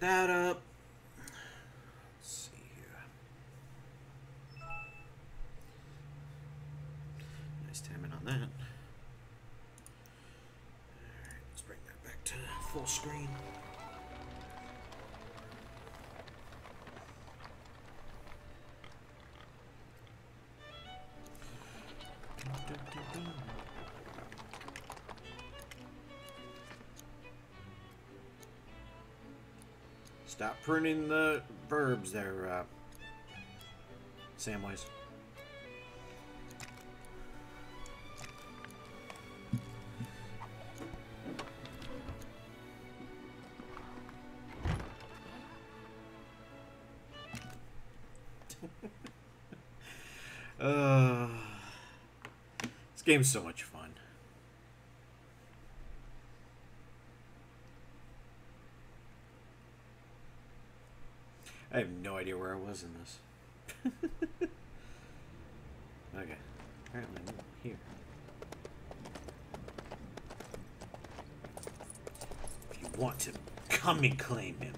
that up. Let's see here. Nice timing on that. Alright, let's bring that back to full screen. Stop pruning the verbs there, Samwise. This game's so much fun. I have no idea where I was in this. Okay. Apparently I'm here. If you want him, come and claim him.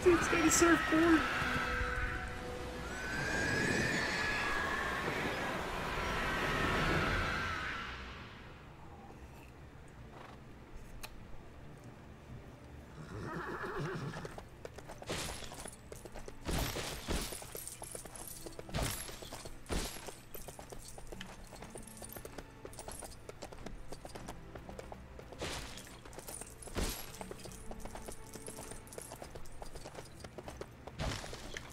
Dude's got a surfboard.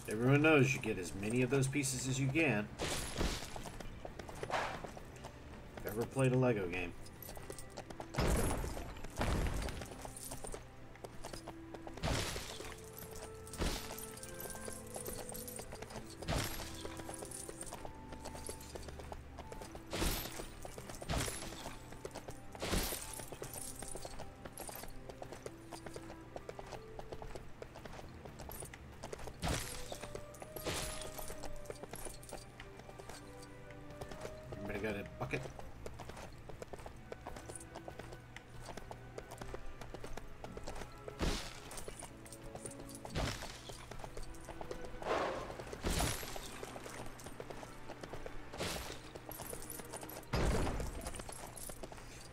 Everyone knows you get as many of those pieces as you can. If ever played a Lego game. Got a bucket.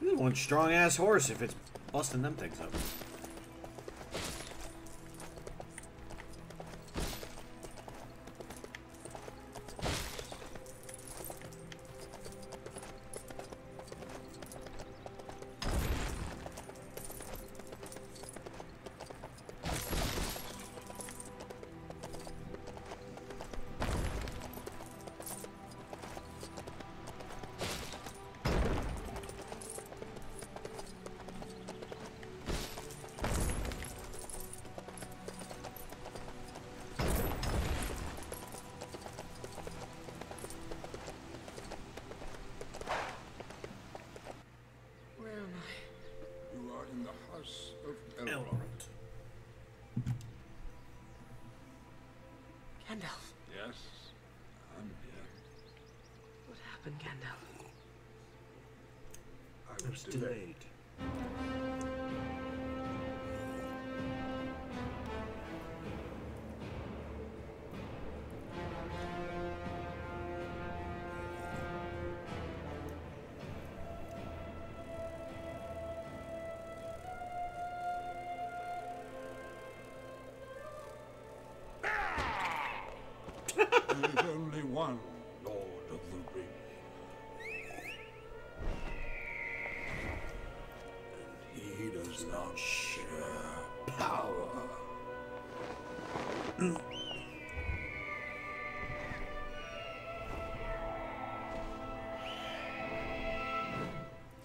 This is one strong ass horse if it's busting them things up. Gandalf. Yes, I'm here. What happened, Gandalf? I was delayed. There is only one Lord of the Ring. And he does not share power.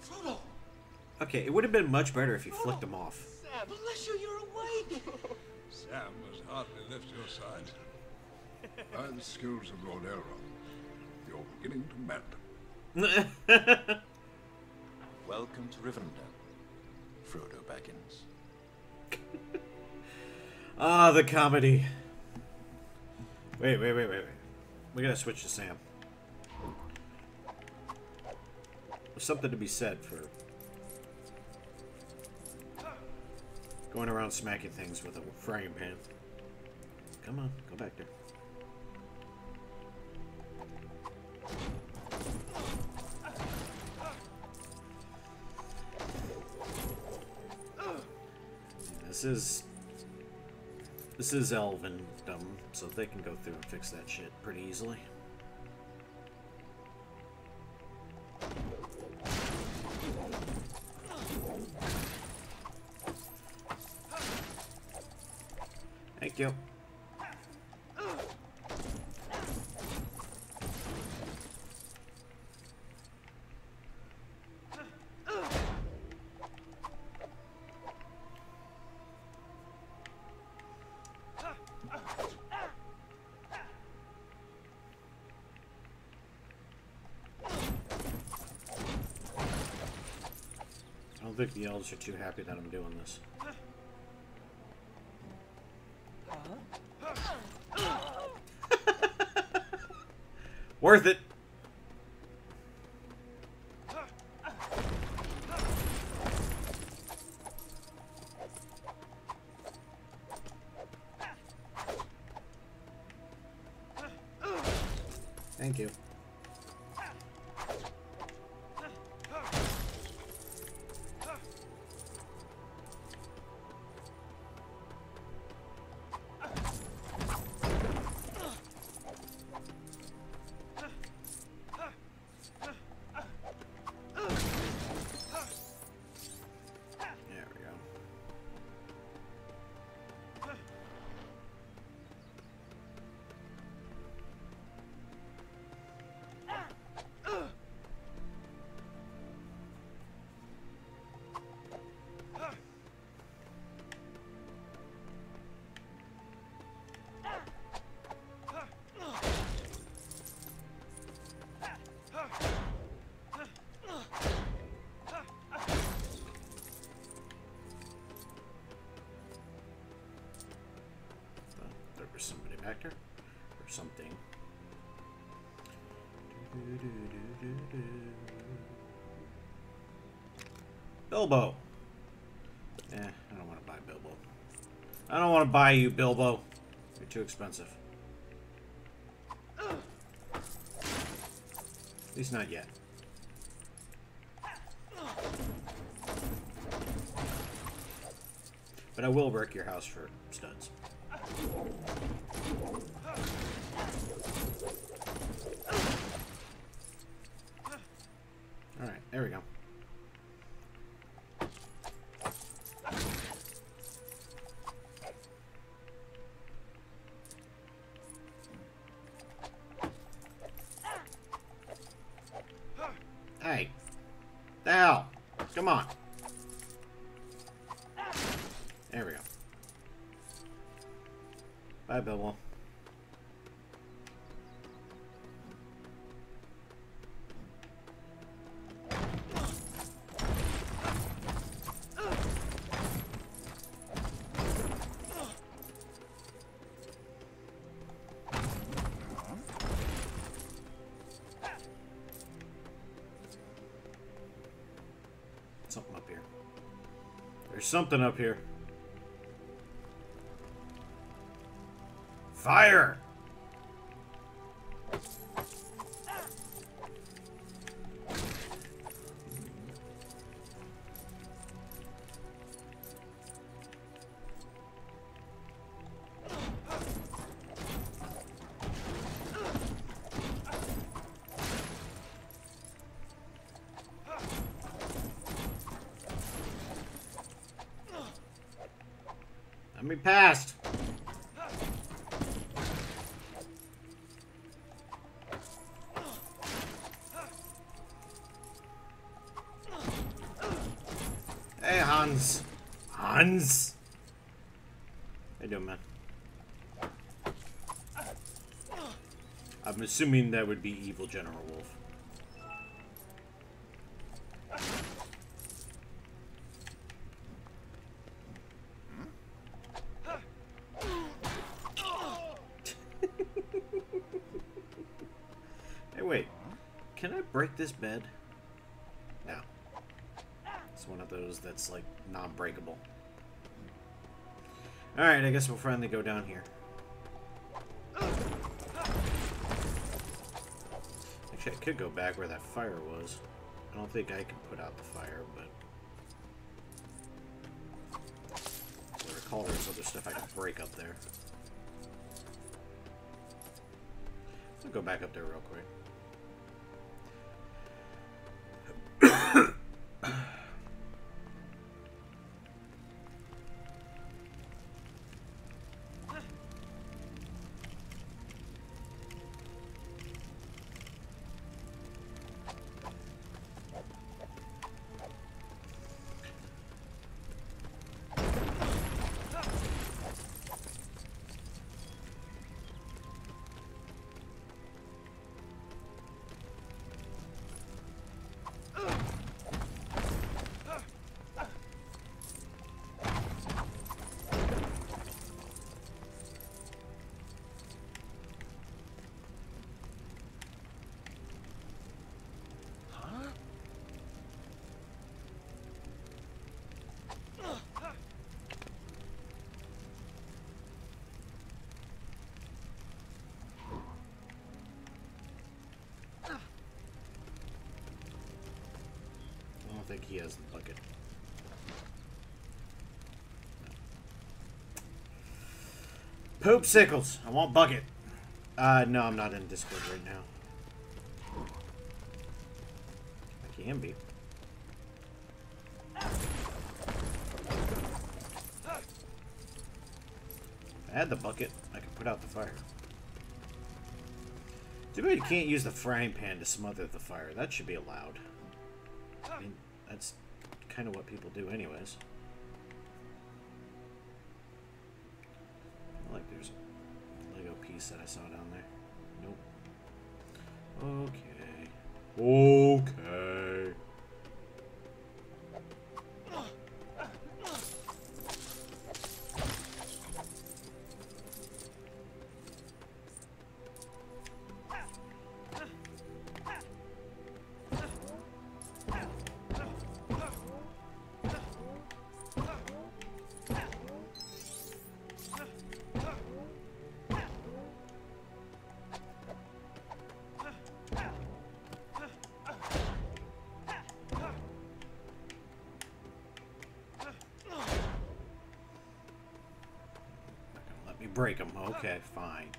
Frodo! Okay, it would have been much better if you flicked them off. Sam, bless you, you're awake! Sam must hardly lift your side. By the skills of Lord Elrond, you're beginning to mend. Welcome to Rivendell, Frodo Baggins. Ah, the comedy. Wait. We gotta switch to Sam. There's something to be said for going around smacking things with a frying pan. Come on, go back there. This is Elvendom, so they can go through and fix that shit pretty easily. Thank you. I don't think the elves are too happy that I'm doing this. Worth it. Thank you. Somebody back there or something. Bilbo. I don't want to buy Bilbo. I don't want to buy you, Bilbo. You're too expensive. At least not yet. But I will wreck your house for studs. Alright, there we go. Hey. The hell? Come on. There we go. Bye, Bilbo. Something up here. There's something up here. Fire! Let me past. Hey, Hans. Hans? How you doing, man? I'm assuming that would be evil General Wolf. Hey, wait. Can I break this bed? No. It's one of those that's, like, non-breakable. Alright, I guess we'll finally go down here. Actually, I could go back where that fire was. I don't think I can put out the fire, but... As I recall, there's other stuff I can break up there. I'll go back up there real quick. I don't think he has the bucket. Poop sickles. I want bucket. No, I'm not in Discord right now. I can be. If I had the bucket, I could put out the fire. Too bad you can't use the frying pan to smother the fire. That should be allowed. I mean, that's kind of what people do anyways. I like there's a Lego piece that I saw down there. Nope. Okay. Okay. Break them. Okay, fine.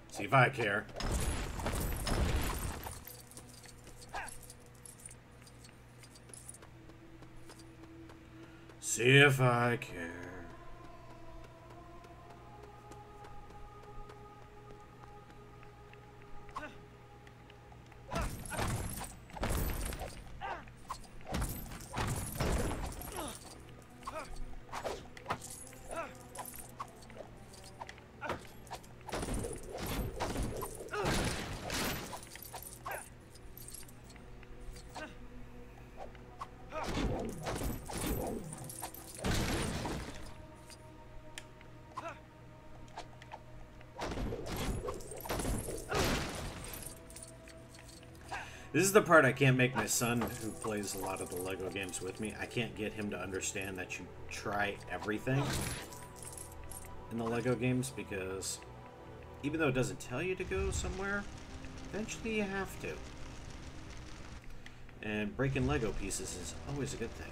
See if I care. See if I care. This is the part I can't make my son, who plays a lot of the Lego games with me, I can't get him to understand that you try everything in the Lego games, because even though it doesn't tell you to go somewhere, eventually you have to. And breaking Lego pieces is always a good thing.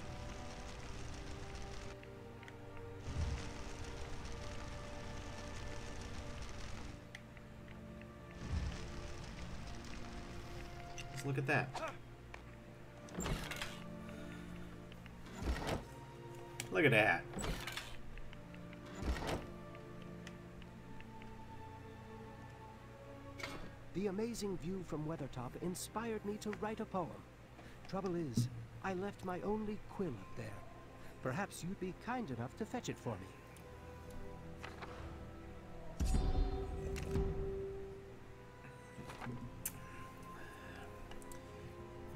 Look at that. Look at that. The amazing view from Weathertop inspired me to write a poem. Trouble is, I left my only quill up there. Perhaps you'd be kind enough to fetch it for me.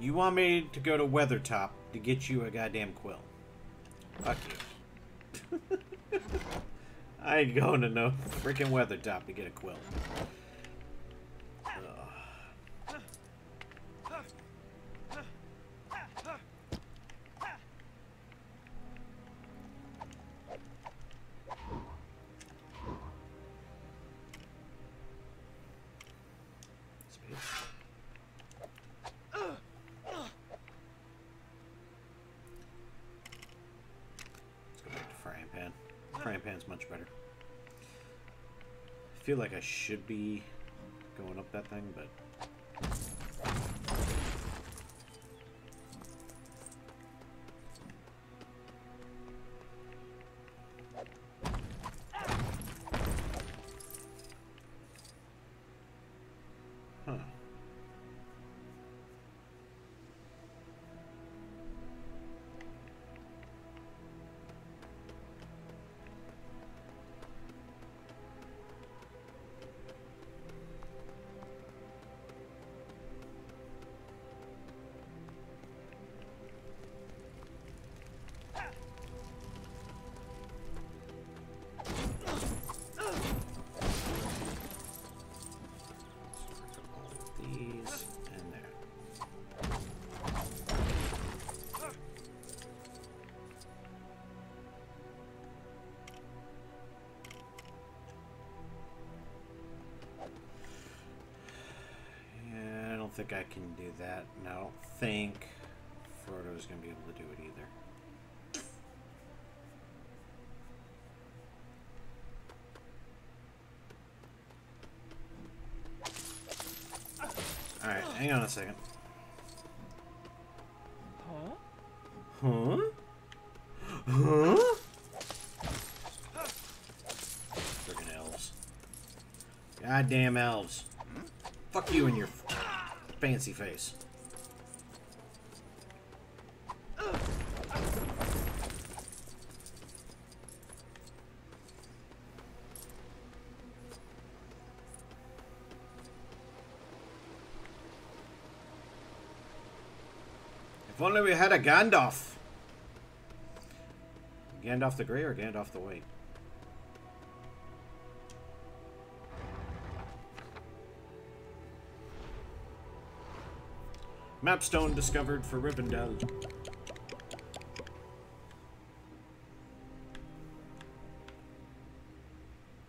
You want me to go to Weathertop to get you a goddamn quill? Fuck you. I ain't going to no freaking Weathertop to get a quill. Frying pan's much better. I feel like I should be going up that thing, but huh. I think I can do that, and I don't think Frodo's going to be able to do it either. Alright, hang on a second. Huh? Huh? Freaking elves. Goddamn elves. Fuck you and your fancy face. If only we had a Gandalf. Gandalf the Grey or Gandalf the White? Mapstone discovered for Rivendell.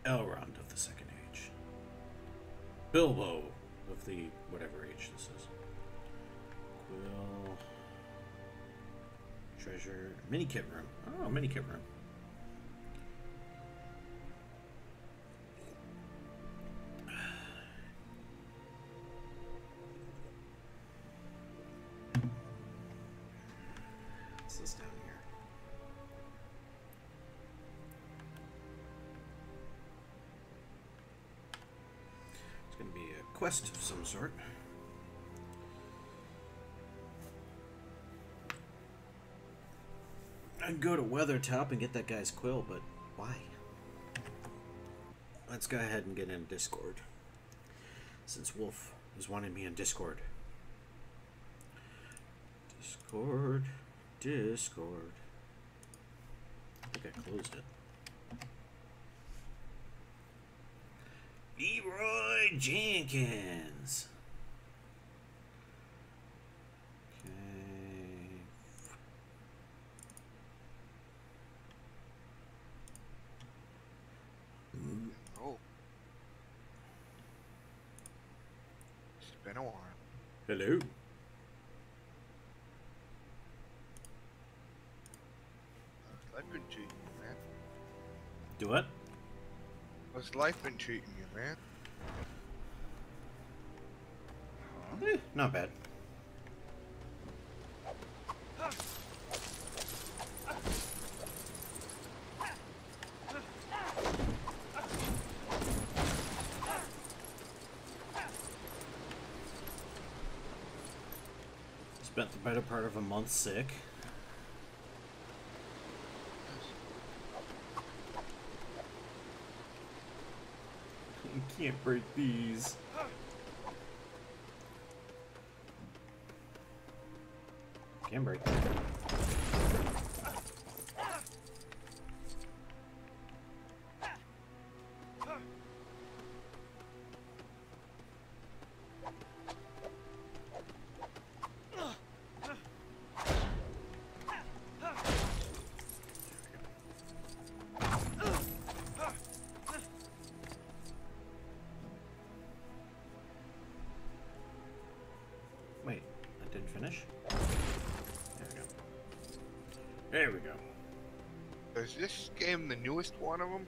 Elrond of the Second Age. Bilbo of the whatever age this is. Quill. Treasure. Mini-kit room. Oh, mini-kit room. Quest of some sort. I'd go to Weathertop and get that guy's quill, but why? Let's go ahead and get in Discord, since Wolf is wanting me in Discord. Discord. I think I closed it. Leroy Jenkins. Okay. Oh. It's been a while. Hello. I've been cheating you, man. Do what? How's life been treating you, man? Not bad. Spent the better part of a month sick. You can't break these. Handbrake. Wait, that didn't finish? There we go. There we go. Is this game the newest one of them?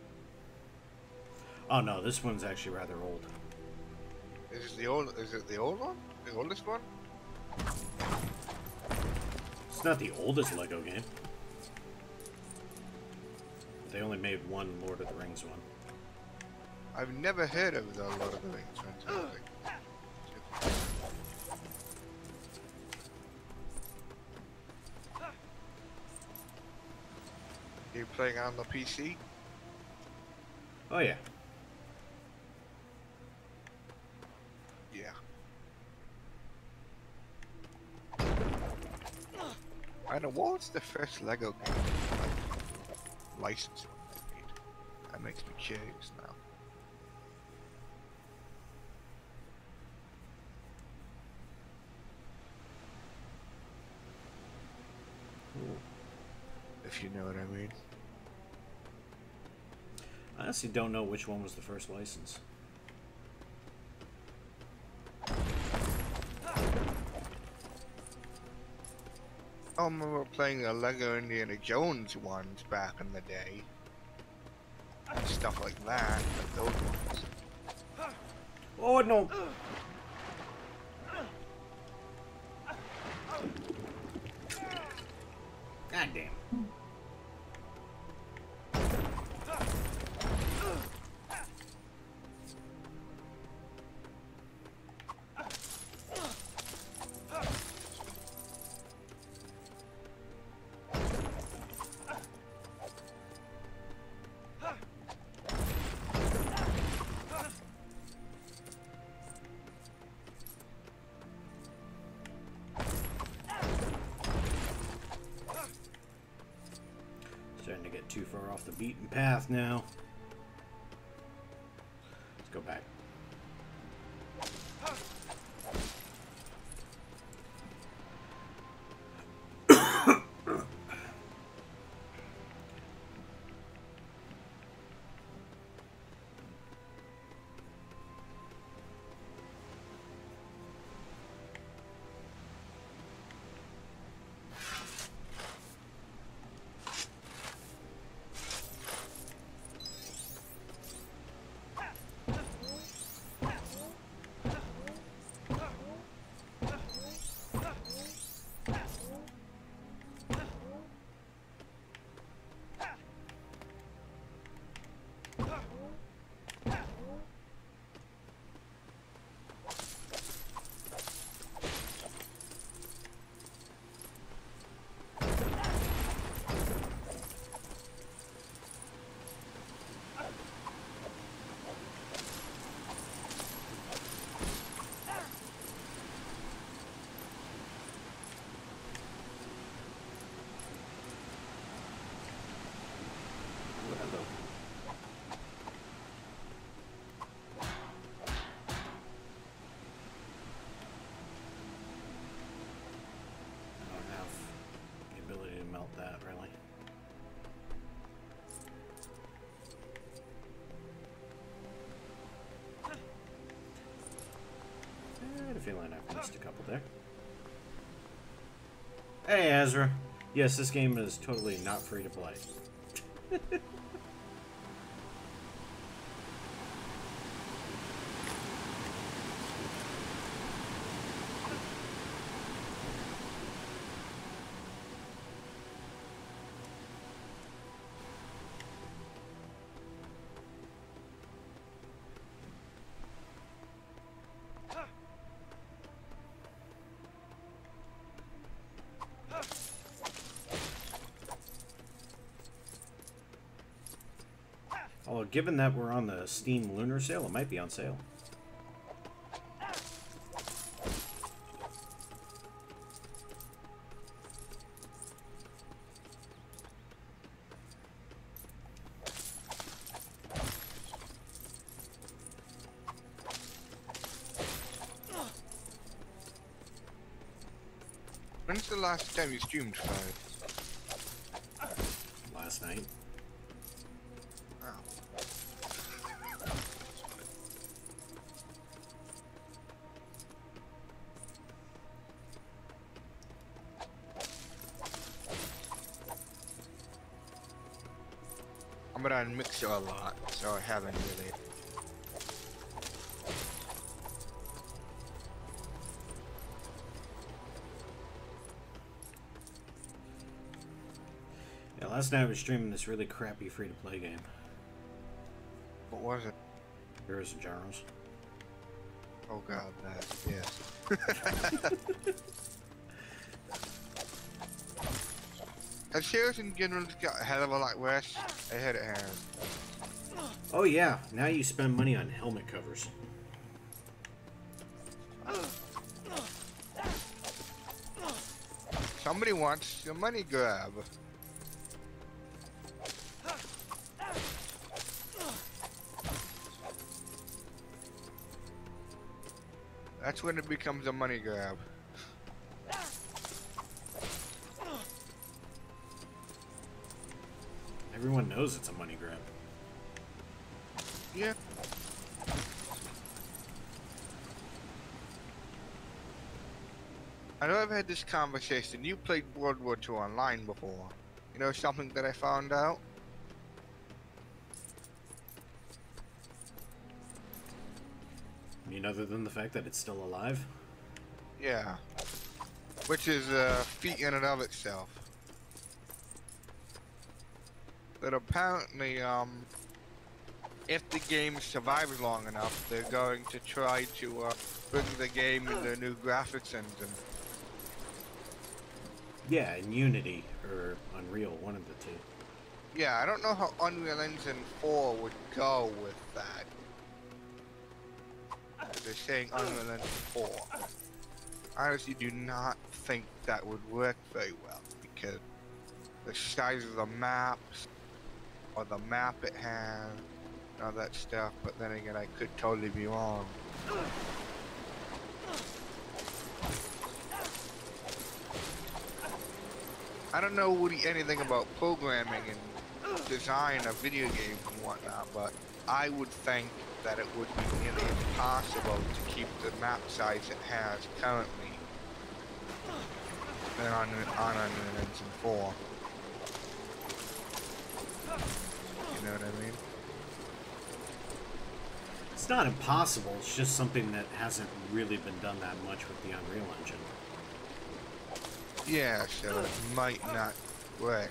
Oh no, this one's actually rather old. Is it the old? Is it the old one? The oldest one? It's not the oldest Lego game. They only made one Lord of the Rings one. I've never heard of the Lord of the Rings fantastic. You playing on the PC? Oh yeah. Yeah. I know, what was the first Lego game license one they made? That makes me curious now. If you know what I mean. I honestly don't know which one was the first license. I remember playing the Lego Indiana Jones ones back in the day. And stuff like that, like those ones. Oh no! God damn. Starting to get too far off the beaten path now. Let's go back. That really. I had a feeling I missed a couple there. Hey Ezra. Yes, this game is totally not free to play. Although, given that we're on the Steam Lunar Sale, it might be on sale. When's the last time you streamed, Fire? Last night. Oh. I'm on Mixer a lot, so I haven't really. Yeah, last night I was streaming this really crappy free-to-play game. What was it? Heroes and Gyros. Oh god, that, yes. Has Heroes in general got a hell of a lot worse? I heard it has. Oh yeah, now you spend money on helmet covers. Somebody wants a money grab. That's when it becomes a money grab. Everyone knows it's a money grab. Yeah. I know I've had this conversation. You played World War II online before. You know something that I found out? I mean, other than the fact that it's still alive? Yeah. Which is a feat in and of itself. But apparently, if the game survives long enough, they're going to try to bring the game into a new graphics engine. Yeah, in Unity or Unreal, one of the two. Yeah, I don't know how Unreal Engine 4 would go with that. They're saying Unreal Engine 4. I honestly do not think that would work very well because the size of the maps or the map it has and all that stuff, but then again I could totally be wrong. I don't know really anything about programming and design of video games and whatnot, but I would think that it would be nearly impossible to keep the map size it has currently than on Unreal Engine 4. You know what I mean? It's not impossible, it's just something that hasn't really been done that much with the Unreal Engine. Yeah, so it might not work.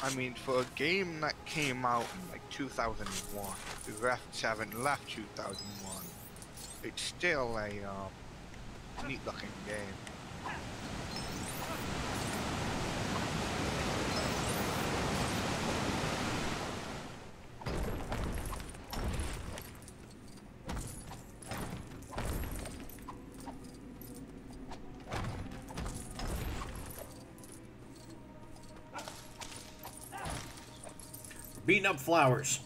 I mean, for a game that came out in like 2001, the graphics haven't left 2001, it's still a neat looking game. Beating up flowers.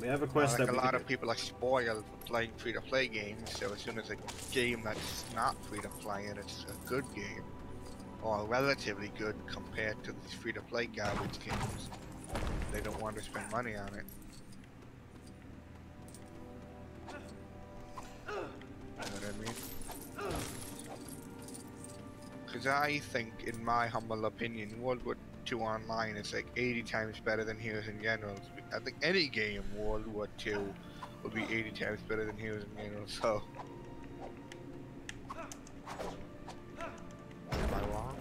We have a quest Like that a we lot could of people are spoiled for playing free-to-play games, so as soon as a game that's not free-to-play and it's a good game, or relatively good compared to these free-to-play garbage games, they don't want to spend money on it. You know what I mean? Because I think, in my humble opinion, World War II Online is like 80 times better than Heroes in General. I think any game World War II would be 80 times better than Heroes in General, so... Am I wrong?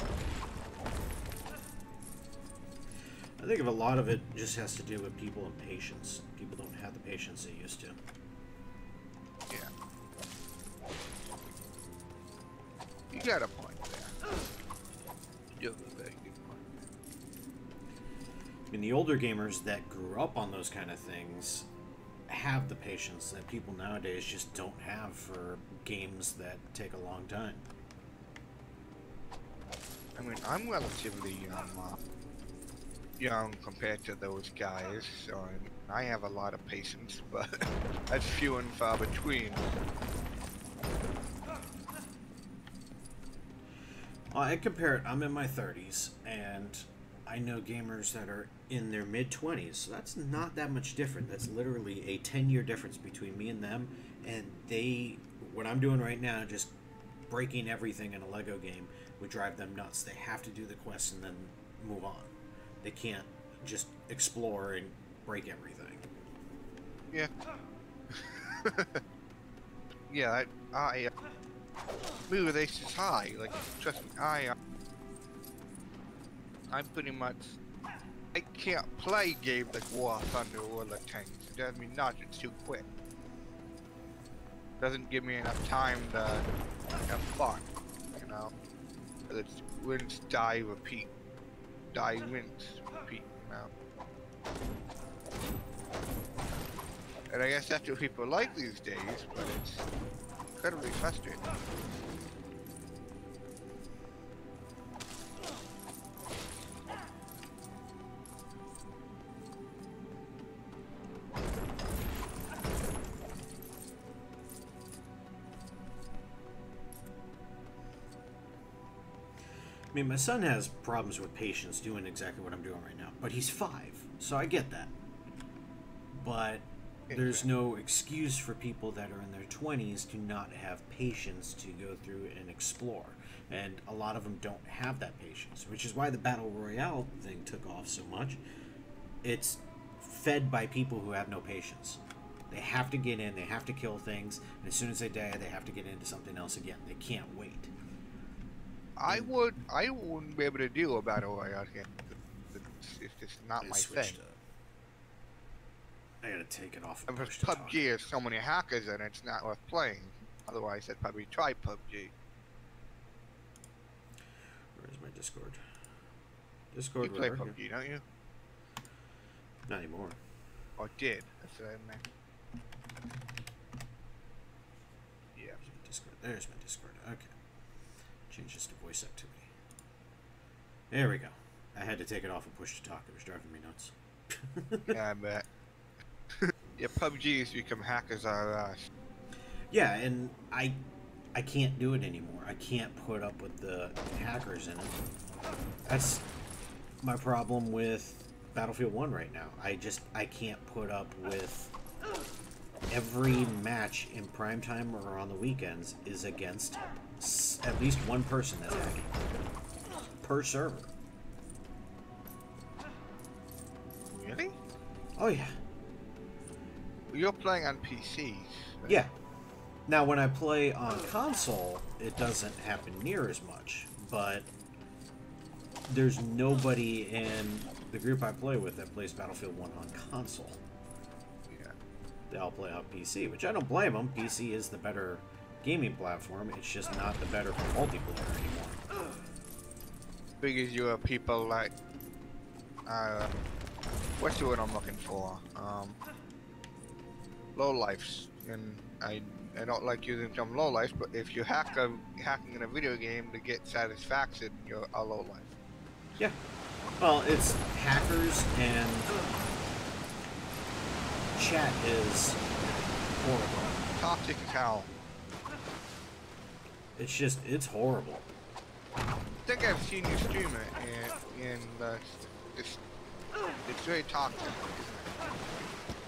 I think a lot of it just has to do with people and patience. People don't have the patience they used to. Yeah. You got a point there. You have a very good point. I mean, the older gamers that grew up on those kind of things have the patience that people nowadays just don't have for games that take a long time. I mean, I'm relatively young compared to those guys, so I have a lot of patience, but that's few and far between. Well, I compare it, I'm in my 30s, and I know gamers that are in their mid-20s, so that's not that much different. That's literally a 10-year difference between me and them, and what I'm doing right now, just breaking everything in a Lego game, would drive them nuts. They have to do the quest and then move on. They can't just explore and break everything. Yeah. Yeah, I move with aces high. Like, trust me, I'm pretty much. I can't play games like War Thunder or like Tanks. It doesn't mean not. It's too quick. Doesn't give me enough time to have fun. You know, it's rinse, die, repeat. Die, rinse, repeat. You know. And I guess that's what people like these days, but it's incredibly frustrating. I mean, my son has problems with patience doing exactly what I'm doing right now, but he's 5, so I get that. But there's no excuse for people that are in their 20s to not have patience to go through and explore. And a lot of them don't have that patience, which is why the Battle Royale thing took off so much. It's fed by people who have no patience. They have to get in, they have to kill things, and as soon as they die, they have to get into something else again. They can't wait. I wouldn't be able to do a battle royale game. It's just not my thing. I gotta take it off. And PUBG has so many hackers in it, it's not worth playing. Otherwise, I'd probably try PUBG. Where's my Discord? Discord. You play PUBG, don't you? Not anymore. Or did? That's what I meant. Yeah. Discord. There's my Discord. Okay. Change this to voice activity. There we go. I had to take it off and push to talk. It was driving me nuts. Yeah, I bet. Yeah, PUBG has become hackers are us. Yeah, and I can't do it anymore. I can't put up with the hackers in it. That's my problem with Battlefield 1 right now. I can't put up with every match in primetime or on the weekends is against at least one person that's hacking per server. Really? Oh yeah. You're playing on PCs. Right? Yeah. Now when I play on console, it doesn't happen near as much, but there's nobody in the group I play with that plays Battlefield 1 on console. Yeah. They all play on PC, which I don't blame them. PC is the better gaming platform. It's just not the better for multiplayer anymore. Because you are people like, what's the word I'm looking for? Lowlifes, and I don't like using the term lowlife, but if you hacking in a video game to get satisfaction, you're a lowlife. Yeah. Well, it's hackers and chat is horrible. Toxic as hell. It's horrible. I think I've seen you stream it, and it's very toxic.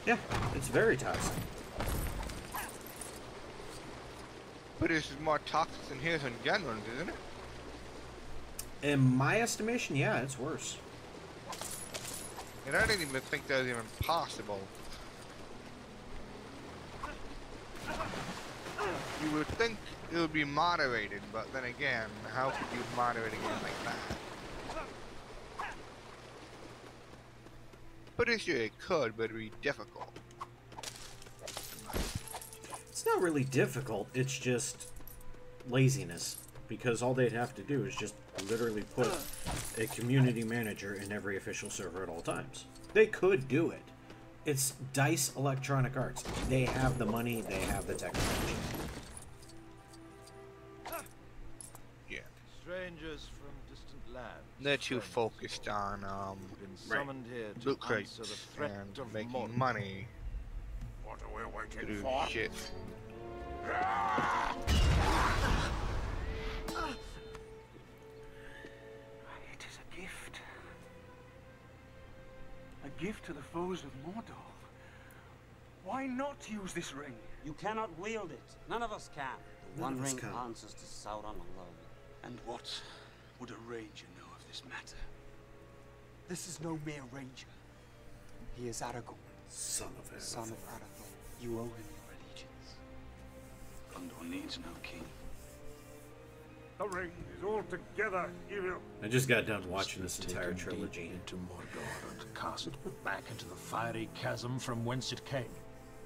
Yeah, it's very toxic. But this is more toxic than his in general, isn't it? In my estimation, yeah, it's worse. And I didn't even think that was even possible. You would think it would be moderated, but then again, how could you moderate a game like that? Pretty sure it could, but it would be difficult. It's not really difficult, it's just laziness. Because all they'd have to do is just literally put a community manager in every official server at all times. They could do it, It's DICE Electronic Arts. They have the money, they have the technology. Yeah. Strangers from distant lands. They're too friends focused on who've been summoned here to loot answer the crates threat and of making Mordor. money What are we to waiting do for? shit. It is a gift. A gift to the foes of Mordor. Why not use this ring? You cannot wield it. None of us can. The None One of us Ring can. answers to Sauron alone. And what would a ranger know of this matter? This is no mere ranger. He is Aragorn, Son of a... son of Arathorn. You owe him your allegiance. Gondor needs no king. The ring is altogether evil. I just got done watching this entire trilogy. Into Mordor and cast it back into the fiery chasm from whence it came.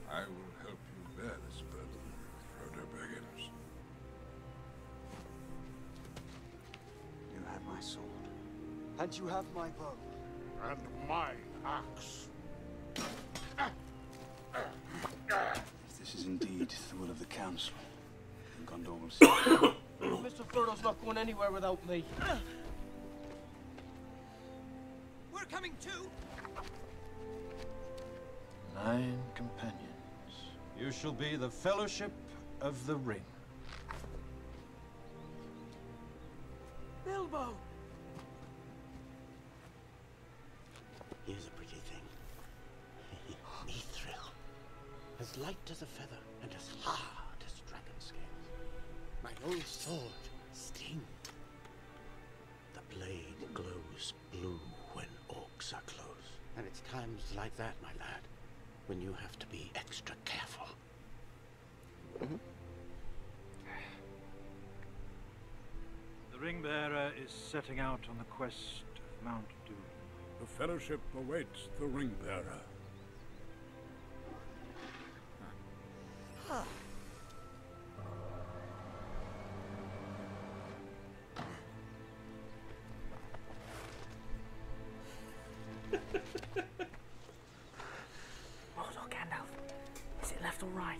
I will help you bear this burden, Frodo Baggins. You have my sword. And you have my bow. And my axe. If this is indeed the will of the Council, then Gondor will see. Mr. Frodo's not going anywhere without me. We're coming too. 9 companions. You shall be the Fellowship of the Ring. Bilbo. Here's a pretty thing. Mithril. As light as a feather and as hard as dragon scales. My old sword, Sting. The blade glows blue when orcs are close. And it's times like that, my lad, when you have to be extra careful. The Ring-Bearer is setting out on the quest of Mount Doom. The Fellowship awaits the Ring-Bearer. Mordor, Gandalf. Is it left or right?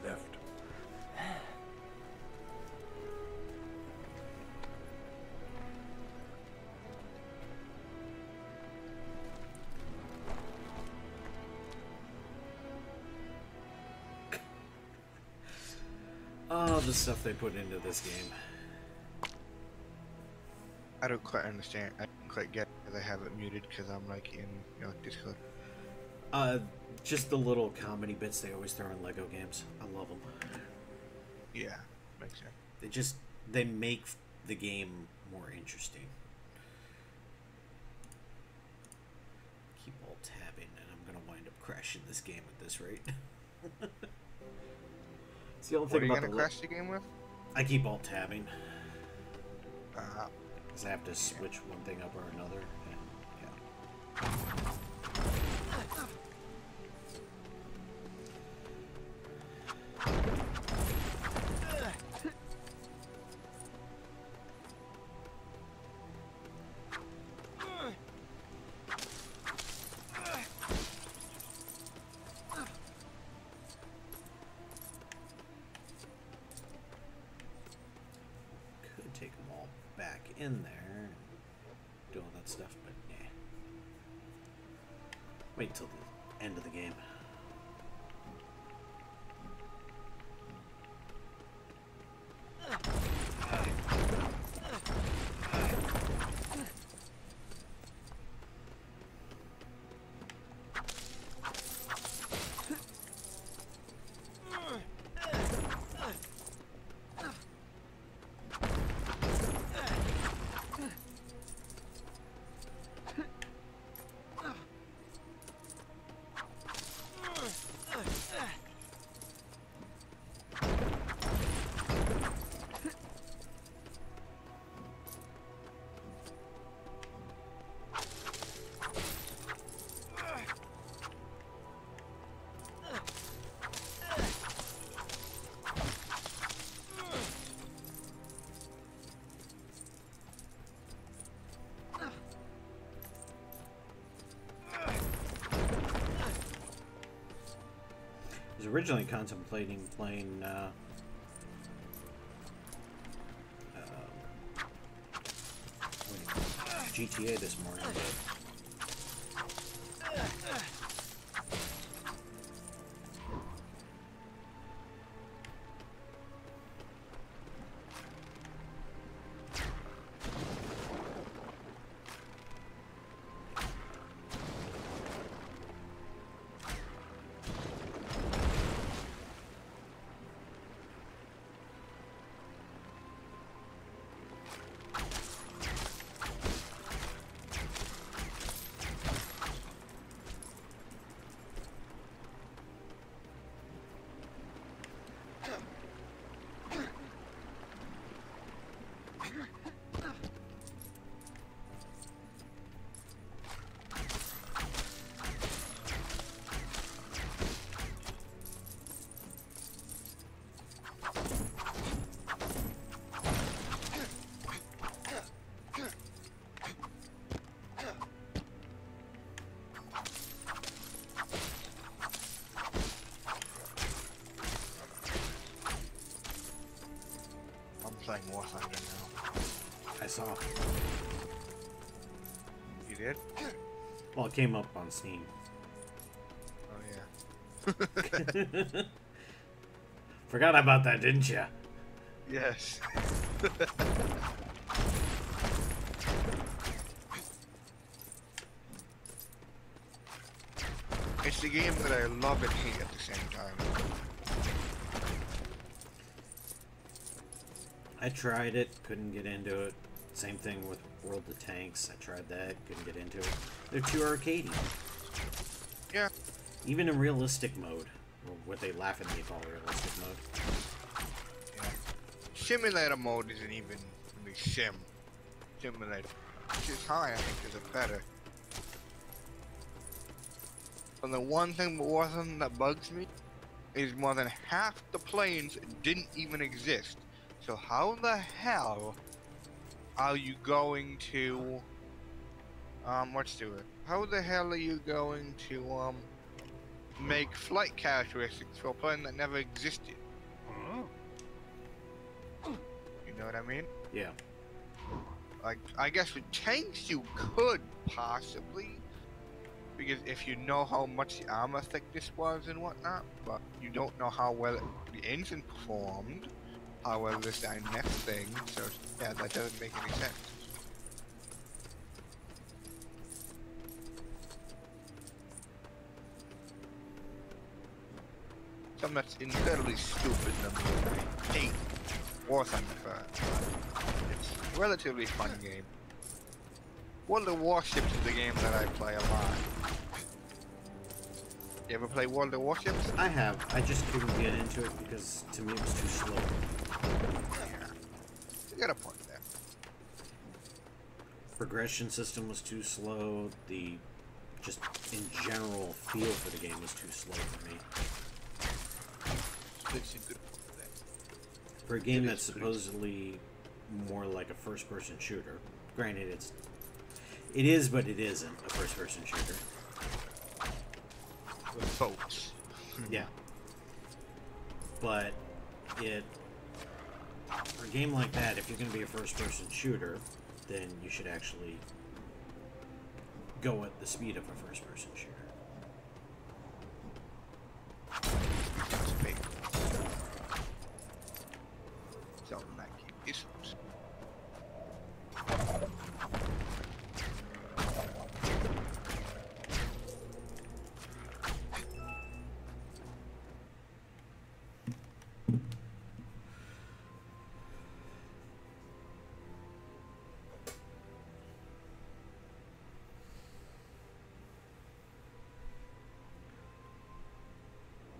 Left. Oh, the stuff they put into this game. I don't quite understand. I don't quite get it. I have it muted because I'm like in Discord. Just the little comedy bits they always throw in Lego games. I love them. Yeah, makes sense. They make the game more interesting. Keep alt tabbing, and I'm gonna wind up crashing this game at this rate. It's the only What are thing you about gonna crash the game with? I keep alt tabbing Uh, because I have to switch one thing up or another. And yeah. Could take them all back in there and do all that stuff, but yeah. Wait till the end of the game. was originally contemplating playing GTA this morning, but playing War Thunder now. I saw. You did? Well, it came up on Steam. Oh yeah. Forgot about that, didn't you? Yes. It's the game that I love and hate at the same time. I tried it, couldn't get into it. Same thing with World of Tanks. I tried that, couldn't get into it. They're too arcadey. Yeah. Even in realistic mode, or what they laughingly call realistic mode. Yeah. Simulator mode isn't even really simulator. Which is high, I think, is a better. And the one thing with War Thunder that bugs me is more than half the planes didn't even exist. So how the hell are you going to let's do it. How the hell are you going to make flight characteristics for a plane that never existed? You know what I mean? Yeah. Like, I guess with tanks you could possibly, because if you know how much the armor thickness was and whatnot, but you don't know how well the engine performed, how well this next thing, so yeah, that doesn't make any sense. Something that's incredibly stupid to me. I hate War Thunder for it. It's a relatively fun game. World of Warships is the game that I play a lot. You ever play World of Warships? I have. I just couldn't get into it because to me it was too slow. Yeah. You got a point there. Progression system was too slow. The just in general feel for the game was too slow for me. That's a good point there. For a game that's supposedly more like a first-person shooter, granted it is, but it isn't a first-person shooter. With folks. Yeah. But for a game like that, if you're going to be a first-person shooter, then you should actually go at the speed of a first-person shooter. So, that game is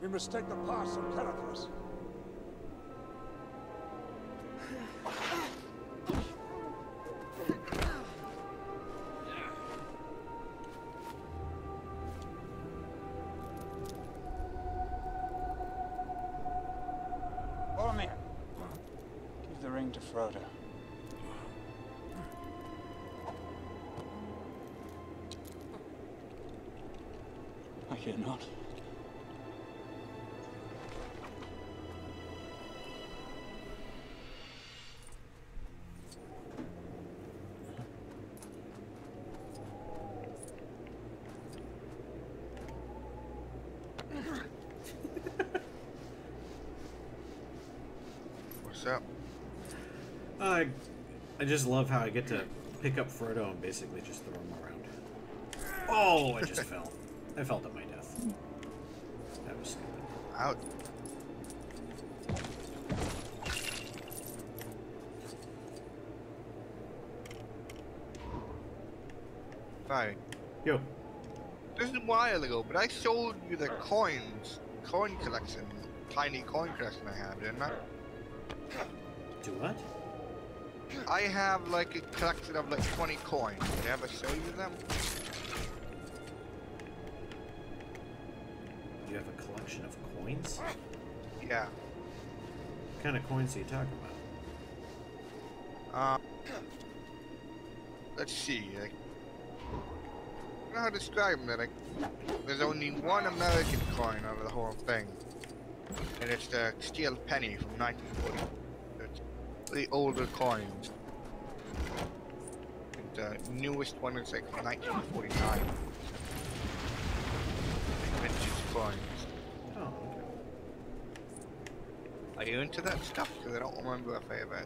We must take the pass of Caradhras. Boromir, give the ring to Frodo. I hear not. What's up? I just love how I get to pick up Frodo and basically just throw him around. Oh, I just fell. I fell to my death. That was stupid. Out. Sorry. Yo. This is a while ago, but I showed you the coin collection, tiny coin collection I have, didn't I? Do what? I have like a collection of like 20 coins. Did I ever show you them? You have a collection of coins? Yeah. What kind of coins are you talking about? Let's see. I don't know how to describe them. Like, there's only one American coin over the whole thing, and it's the steel penny from 1940. It's the older coins. And the newest one is like 1949. Vintage coins. Oh, okay. Are you into that stuff? Because I don't remember if I ever.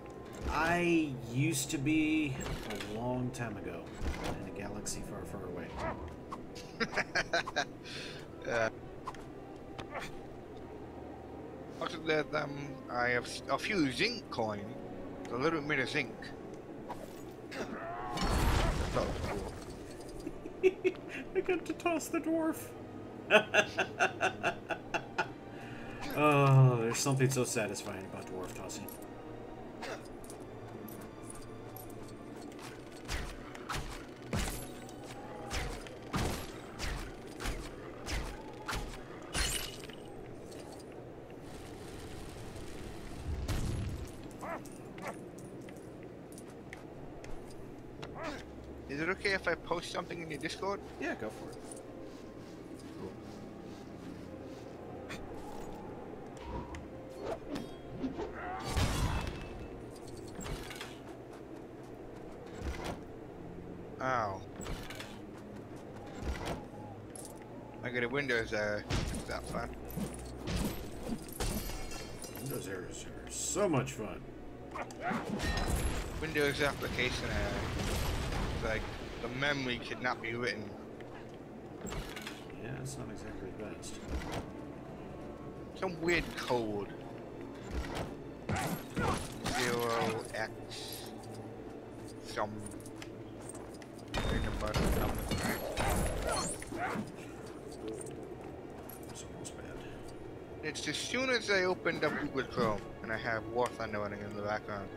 I used to be a long time ago in a galaxy far, far away. Other than them, I have a few zinc coins, a little bit of zinc. I got to toss the dwarf. Oh, there's something so satisfying about dwarf tossing. Is it okay if I post something in your Discord? Yeah, go for it. Ow. I got a Windows error. Is that fun? Windows errors are so much fun. Windows application error. Like, the memory could not be written. Yeah, it's not exactly the best. Some weird code. 0x some It's almost bad. It's as soon as I opened up Google Chrome and I have War Thunder running in the background.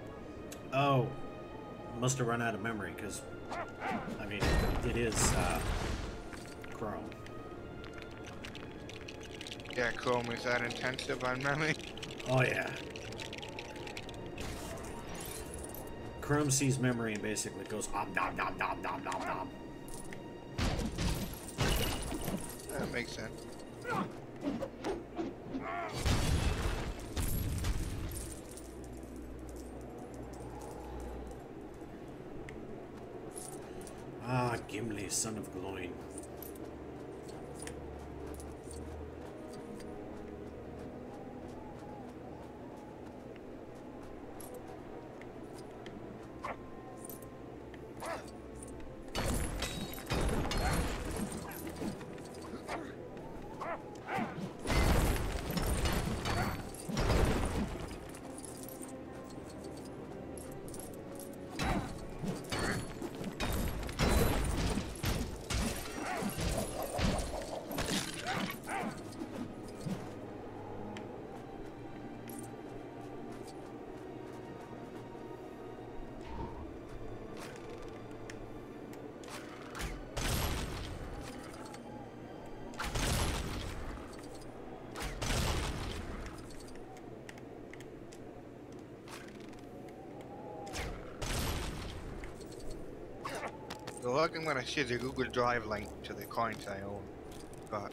Oh, must have run out of memory because, I mean, it is Chrome. Yeah, Chrome is that intensive on memory? Oh yeah. Chrome sees memory and basically goes nom nom nom nom nom nom nom. That makes sense. Ah, Gimli, son of Gloin. The log I'm gonna share the Google Drive link to the coins I own. But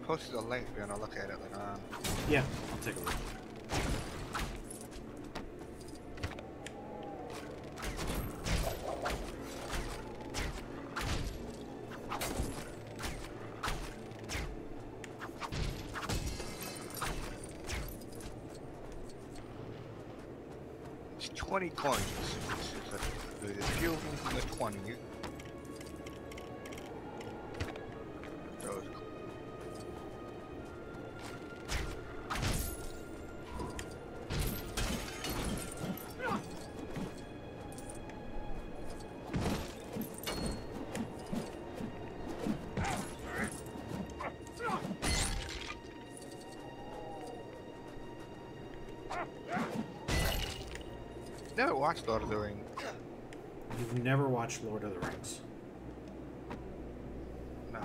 posted a link if you want to look at it later on. Yeah, I'll take a look. It's 20 coins. There's a few of them from the 20. Never watched Lord of the Rings. You've never watched Lord of the Rings? No.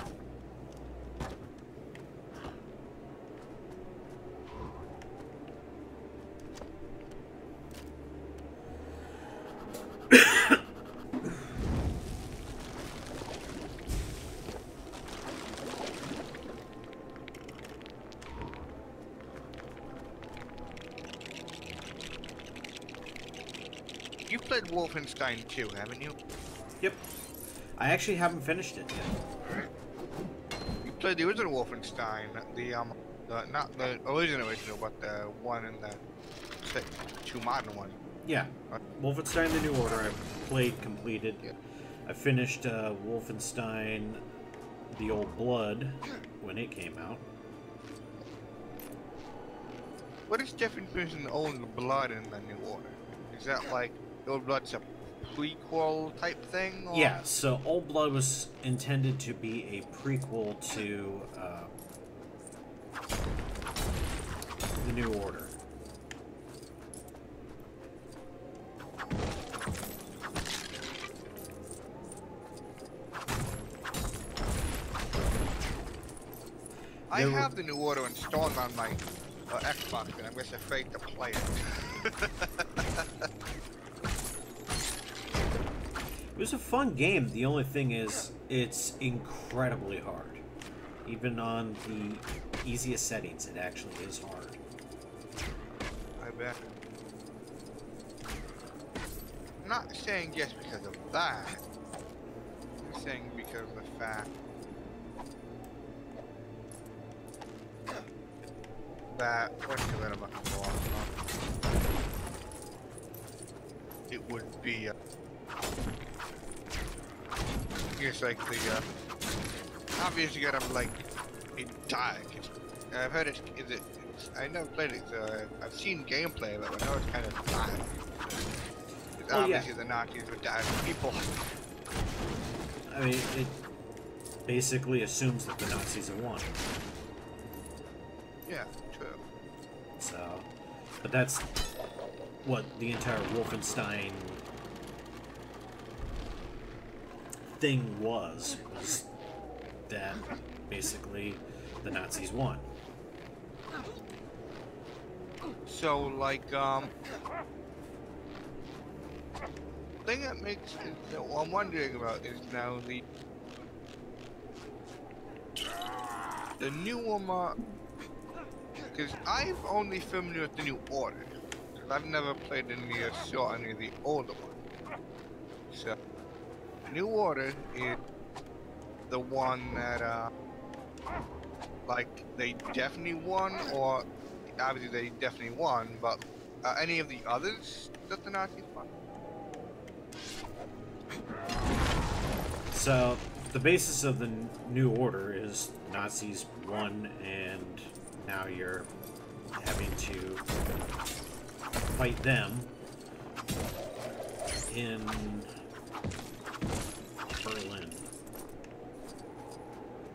You played Wolfenstein 2, haven't you? Yep. I actually haven't finished it yet. You played the original Wolfenstein, not the original, but the one in the two modern one. Yeah. Wolfenstein: The New Order, I played, completed. Yeah. I finished Wolfenstein: The Old Blood when it came out. What is the difference between the Old Blood and the New Order? Is that like the Old Blood's a prequel type thing? Or? Yeah, so Old Blood was intended to be a prequel to The New Order. I have the New Order installed on my Xbox, and I'm just afraid to play it. It was a fun game. The only thing is, it's incredibly hard. Even on the easiest settings, it actually is hard. I bet. I'm not saying just because of that. I'm saying because of the fact that what's the word I'm looking for? It would be it's like the obviously you gotta like it die. I've heard it. I never played it. I've seen gameplay of it, but I know it's kind of die. It's obviously the Nazis would die to people. I mean, it basically assumes that the Nazis have won. Yeah, true. So, but that's what the entire Wolfenstein thing was that basically the Nazis won. So like thing that makes it, what I'm wondering about is now the new one, because I'm only familiar with the New Order, because I've never played any of the older ones. So New Order is the one that like they definitely won, or obviously they definitely won, but any of the others that the Nazis won? So the basis of the New Order is Nazis won, and now you're having to fight them in Berlin.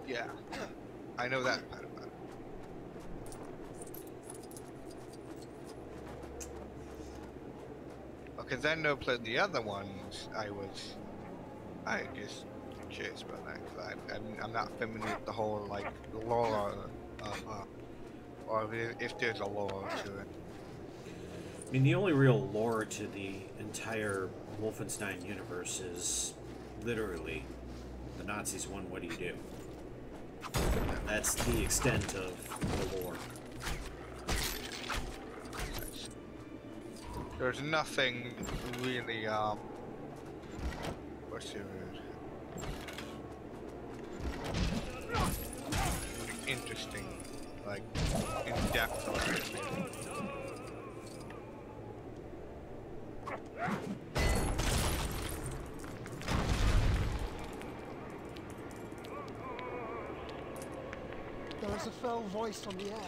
Yeah, I know that part about it. Okay, then no played the other ones. I just curious about that because I'm not familiar with the whole like lore, or if there's a lore to it. I mean, the only real lore to the entire Wolfenstein universe is literally the Nazis won. What do you do? That's the extent of the lore. There's nothing really, what's the word? Interesting, like, in depth of it. There is a fell voice on the air.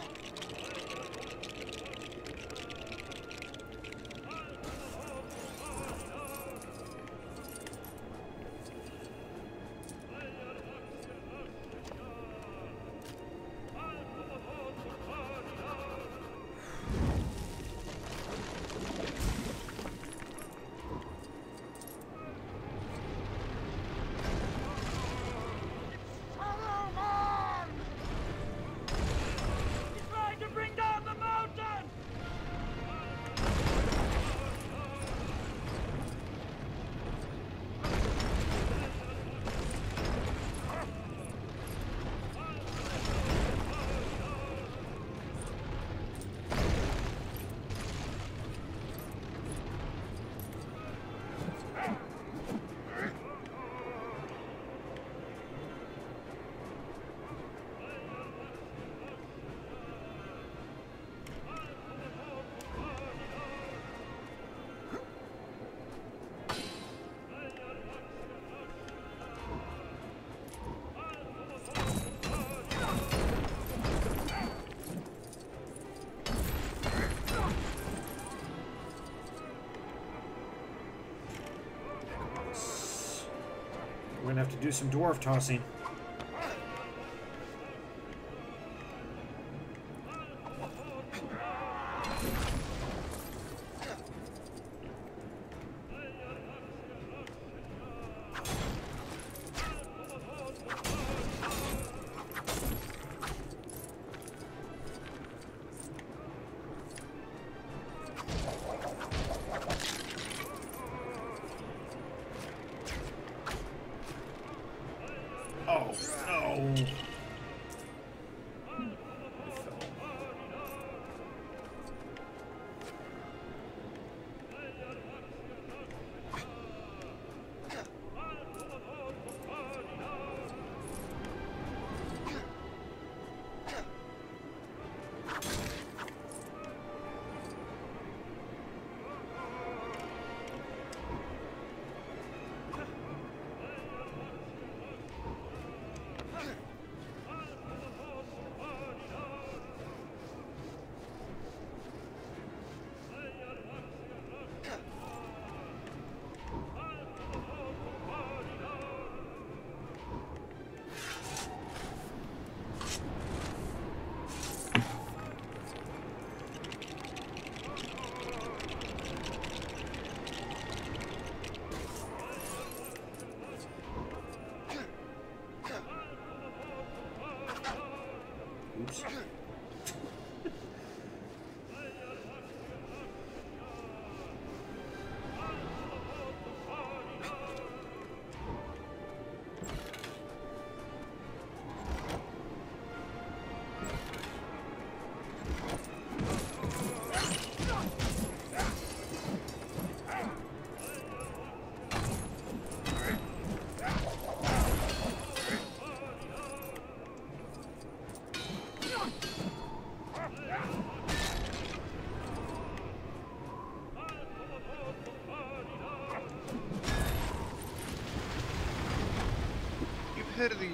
We're gonna have to do some dwarf tossing. Oh, no. Oops. Heard of the you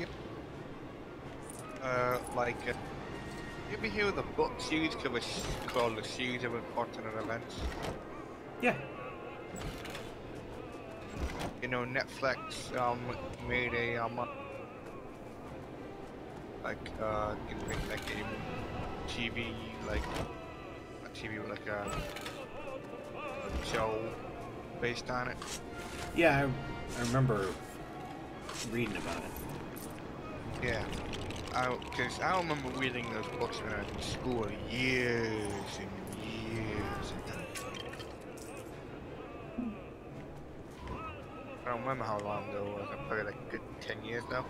ever hear of the book series called the Series of Unfortunate Events? Yeah. You know, Netflix made a TV a TV with like a show based on it. Yeah, I remember reading about it. Yeah, because I remember reading those books when I was in school years and years ago. I don't remember how long ago it was. Probably like a good 10 years now.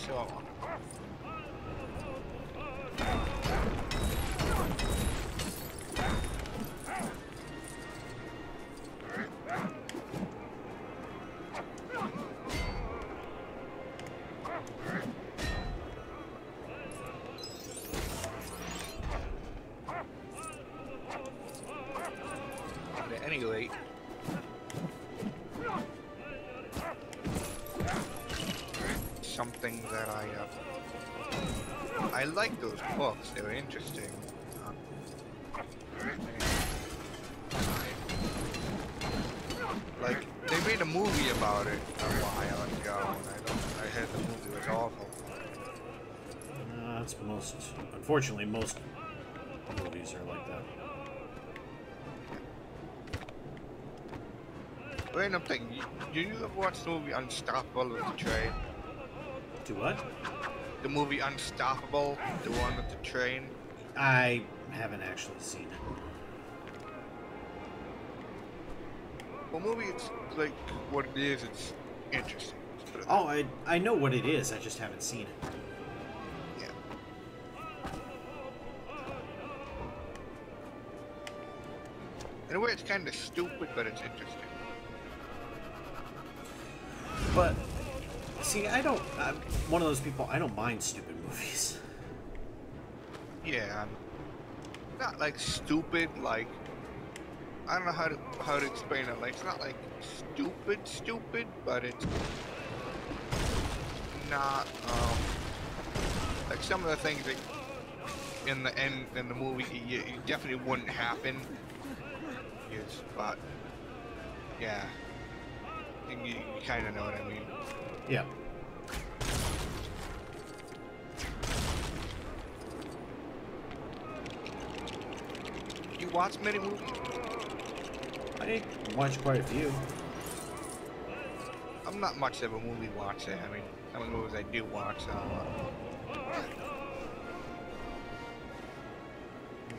saw. At any rate, something that I like those books. They were interesting. Like they made a movie about it a while ago, and I heard the movie was awful. That's most. Unfortunately, most movies are like that. Random thing, did you ever watch the movie Unstoppable with the train? To what? The movie Unstoppable, the one with the train? I haven't actually seen it. Well, movie, it's like what it is, it's interesting. Oh, I know what it is, I just haven't seen it. Yeah. In a way, it's kind of stupid, but it's interesting. But, see, I'm one of those people, I don't mind stupid movies. Yeah, not like stupid, like, I don't know how to explain it, like, it's not like stupid, but it's not, like some of the things that in the movie, you definitely wouldn't happen, but, yeah. You kind of know what I mean. Yeah. You watch many movies? I watch quite a few. I'm not much of a movie watcher. I mean, some of the movies I do watch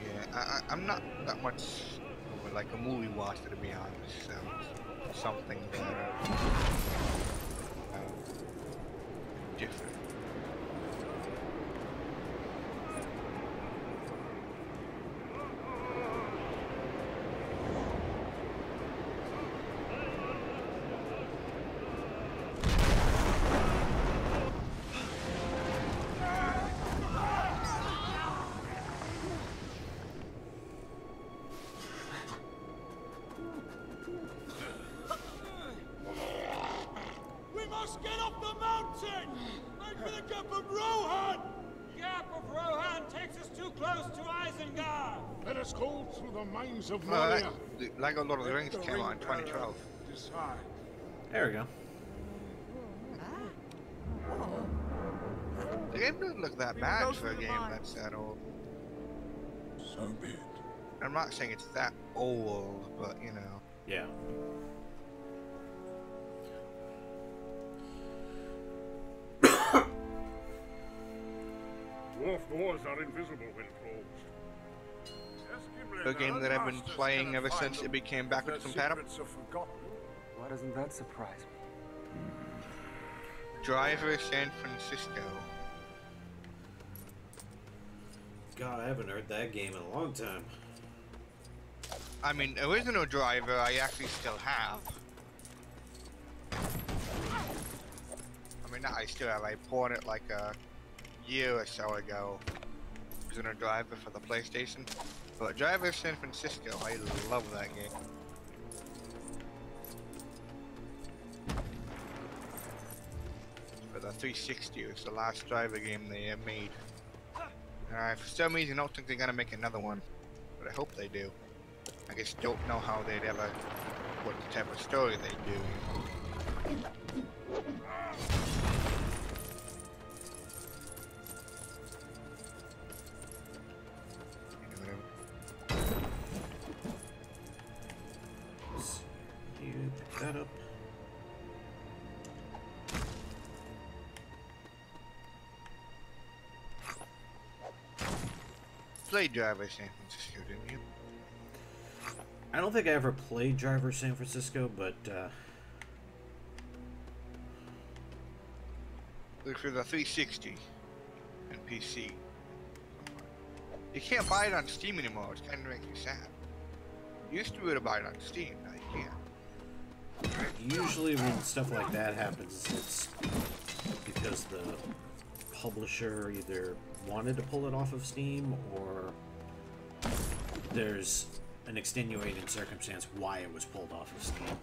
yeah, I'm not that much of like a movie watcher, to be honest. Something that different. Get up the mountain! Make for the Gap of Rohan! Gap of Rohan takes us too close to Isengard! Let us go through the mines of Moria. Lego Lord of the Rings came out in 2012. Decide. There we go. The game doesn't look that bad for a game that's that old. So be it. I'm not saying it's that old, but you know. Yeah. Dwarf doors are invisible when closed. A game that I've been playing ever since it became backwards compatible. Why doesn't that surprise me? Driver San Francisco. God, I haven't heard that game in a long time. I mean, original Driver I actually still have. I mean, not I still have. I bought it like a year or so ago. Original Driver for the PlayStation. But Driver San Francisco, I love that game. For the 360, it's the last Driver game they ever made. For some reason, I don't think they're gonna make another one, but I hope they do. I just don't know how they'd ever, what type of story they do. You pick that up. Played Driver San Francisco, didn't you? I don't think I ever played Driver San Francisco, but for the 360 and PC. You can't buy it on Steam anymore, which kind of makes me sad. You used to be able to buy it on Steam, now you can't. Usually when stuff like that happens, it's because the publisher either wanted to pull it off of Steam or there's an extenuating circumstance why it was pulled off of Steam.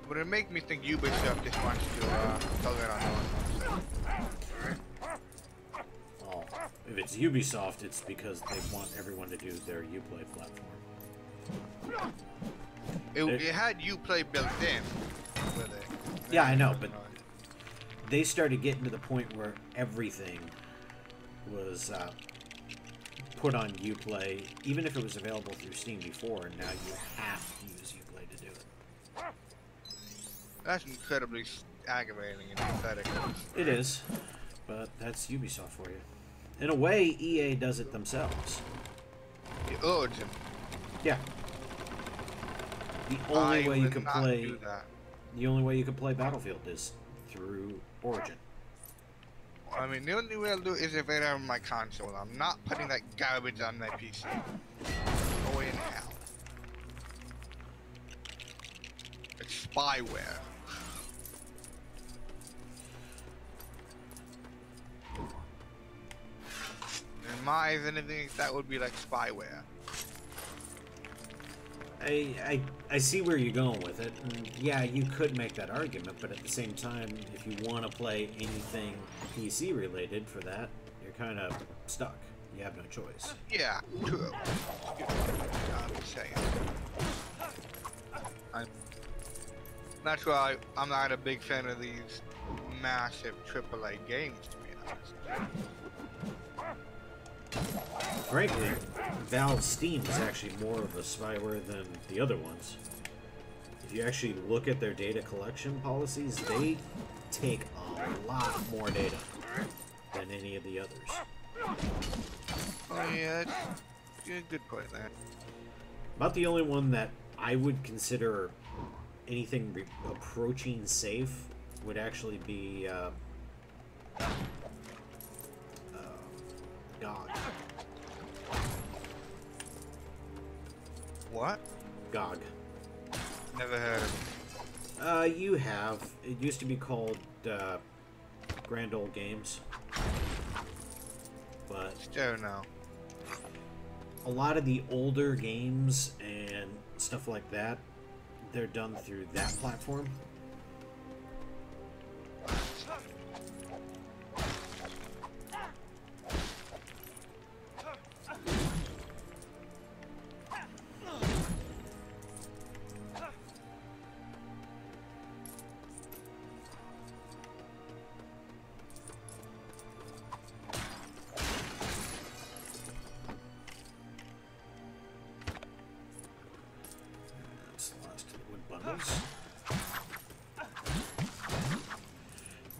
But it makes me think Ubisoft just wants to sell it on their own website. Well, if it's Ubisoft, it's because they want everyone to do their Uplay platform. It had Uplay built in with it. Yeah, I know, but they started getting to the point where everything was put on Uplay, even if it was available through Steam before, and now you have to use Uplay to do it. That's incredibly aggravating and pathetic. It is, but that's Ubisoft for you. In a way, EA does it themselves. The Origin. Yeah. The only way you can play. The only way you can play Battlefield is through Origin. I mean, the only way I'll do it is if I have my console. I'm not putting that garbage on my PC. No way in hell. It's spyware. In my eyes, anything like that would be like spyware. I see where you're going with it. And yeah, you could make that argument, but at the same time, if you want to play anything PC related for that, you're kind of stuck. You have no choice. Yeah, true. I'm saying. That's why I'm not a big fan of these massive AAA games, to be honest. Frankly, Valve Steam is actually more of a spyware than the other ones. If you actually look at their data collection policies, they take a lot more data than any of the others. Oh yeah, that's a good point there. About the only one that I would consider anything approaching safe would actually be GOG. What? GOG. Never heard of it. You have. It used to be called Grand Old Games. But still no. A lot of the older games and stuff like that, they're done through that platform.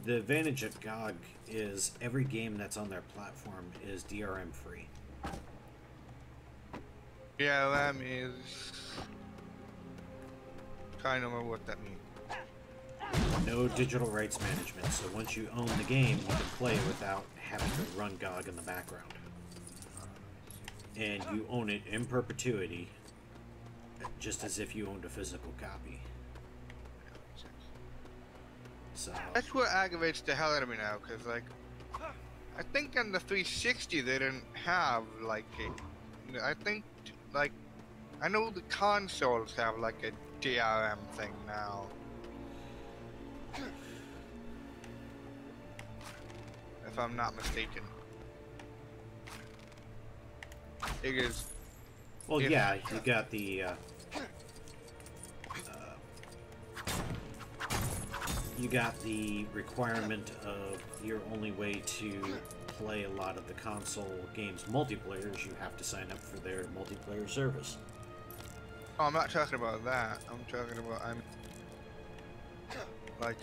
The advantage of GOG is every game that's on their platform is DRM free. DRM is... trying to remember what that means. No digital rights management, so once you own the game, you can play without having to run GOG in the background. And you own it in perpetuity, just as if you owned a physical copy. So that's what aggravates the hell out of me now, because like, I think on the 360 they didn't have like a, I think like, I know the consoles have like a DRM thing now. If I'm not mistaken. It is. Well, yeah, you got the you got the requirement of your only way to play a lot of the console games multiplayer is you have to sign up for their multiplayer service. Oh, I'm not talking about that. I'm talking about like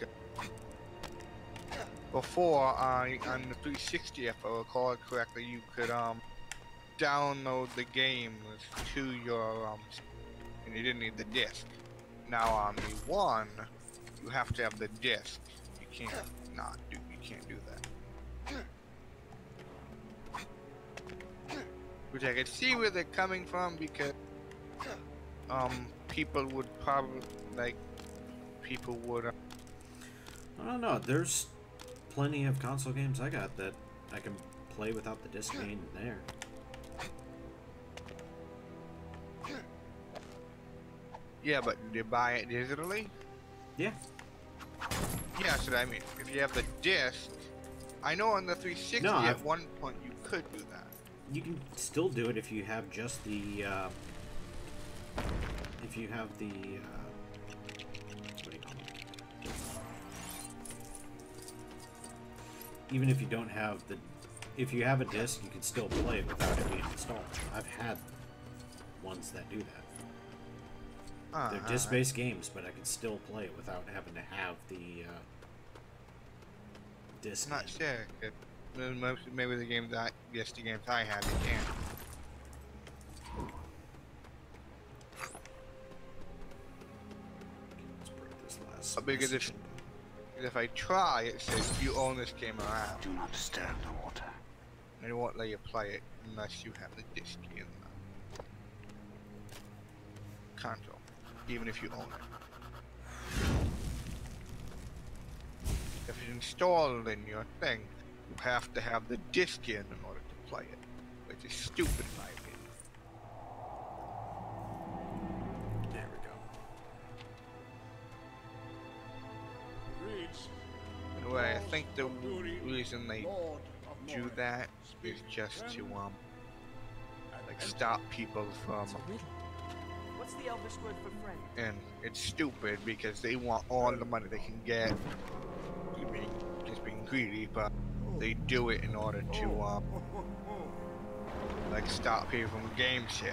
before on the 360, if I recall correctly, you could download the games to your and you didn't need the disc. Now on the One, you have to have the disc. You can't not do. You can't do that. Which I can see where they're coming from because people would probably people would. I don't know. There's plenty of console games I got that I can play without the disc being there. Yeah, but did you buy it digitally? Yeah. Yeah, so I mean, if you have the disc, I know on the 360 at one point you could do that. You can still do it if you have just the, if you have the, what do you call it? Even if you don't have the, if you have a disc, you can still play it without it being installed. I've had ones that do that. They're disc-based games, but I can still play it without having to have the disc. Not sure. Maybe the games the games I had, you can. Let's break this last. Because if I try, it says you own this game around. Do not disturb the water. And it won't let you play it unless you have the disc in the console. Even if you own it. If it's installed in your thing, you have to have the disc in order to play it, which is stupid in my opinion. There we go. Anyway, I think the reason they do that is just to like stop people from. What's the Elvish word for friend? And it's stupid because they want all the money they can get. Just being greedy, but they do it in order to like stop people from game shit.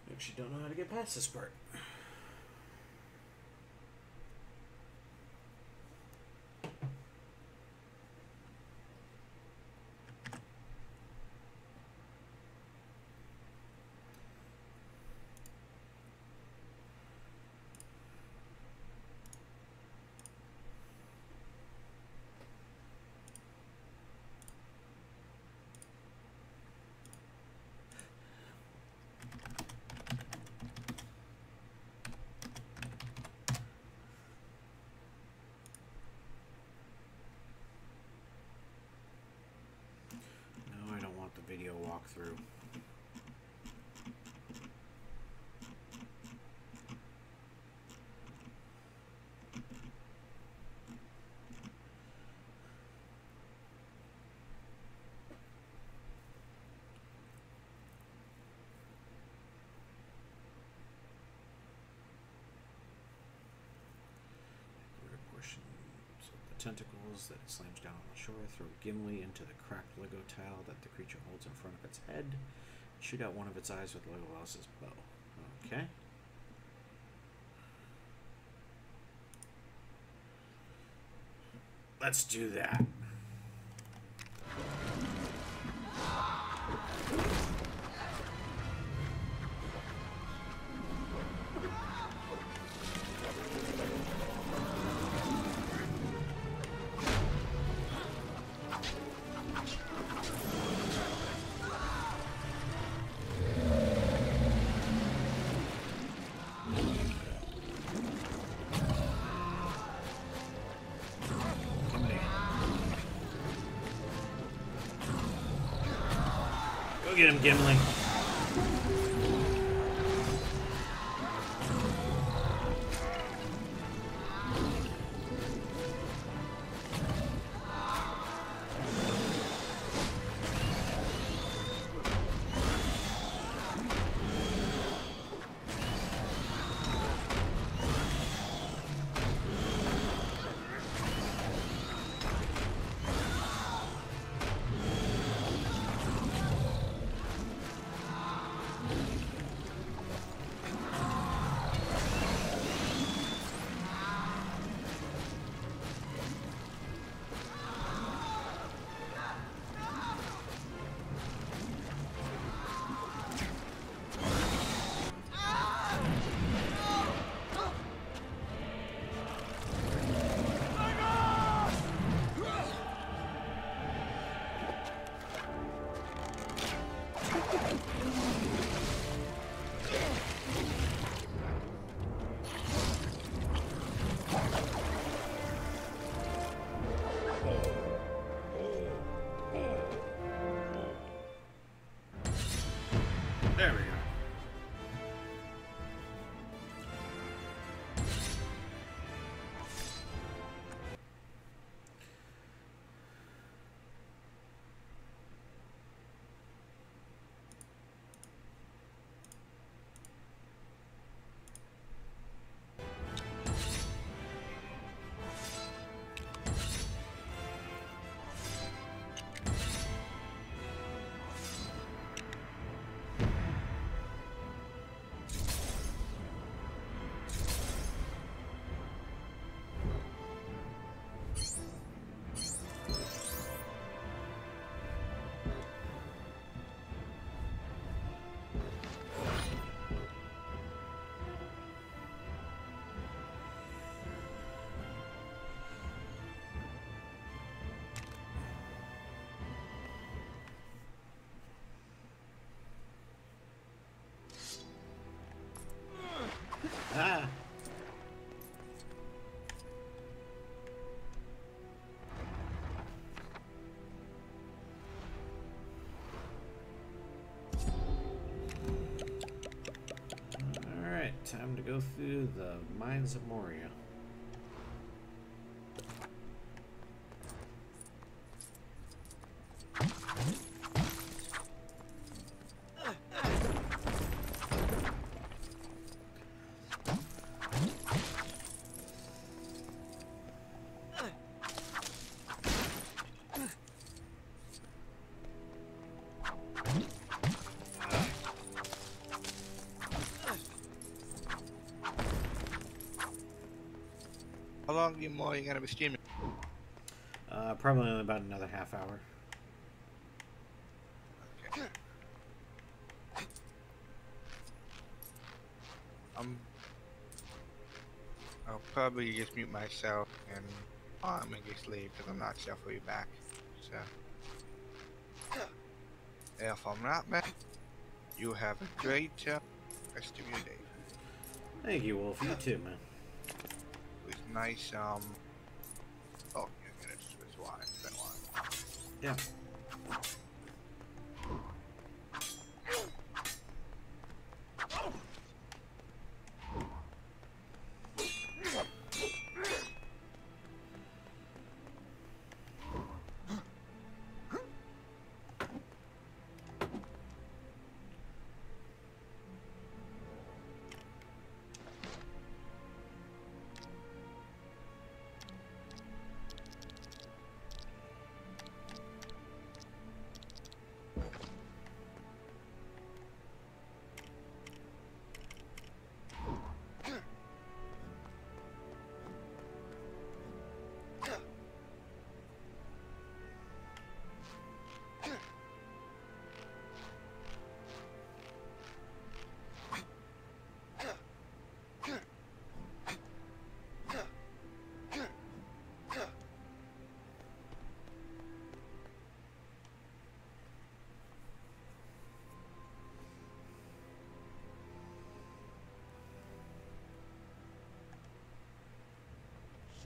Actually don't know how to get past this part. through. Tentacles that it slams down on the shore. Throw Gimli into the cracked Lego tile that the creature holds in front of its head. Shoot out one of its eyes with Legolas's bow. Okay. Let's do that. Get him, Gimli. There we go. Ah. All right, time to go through the Mines of Moria. How long more are you going to be streaming? Probably only about another half hour. Okay. I'll probably just mute myself and I'm gonna just leave because I'm not sure if we'll be back. So, if I'm not back, you have a great rest of your day. Thank you, Wolf. You too, man. It was nice. Oh, yeah, it's why. It's been a while. Yeah.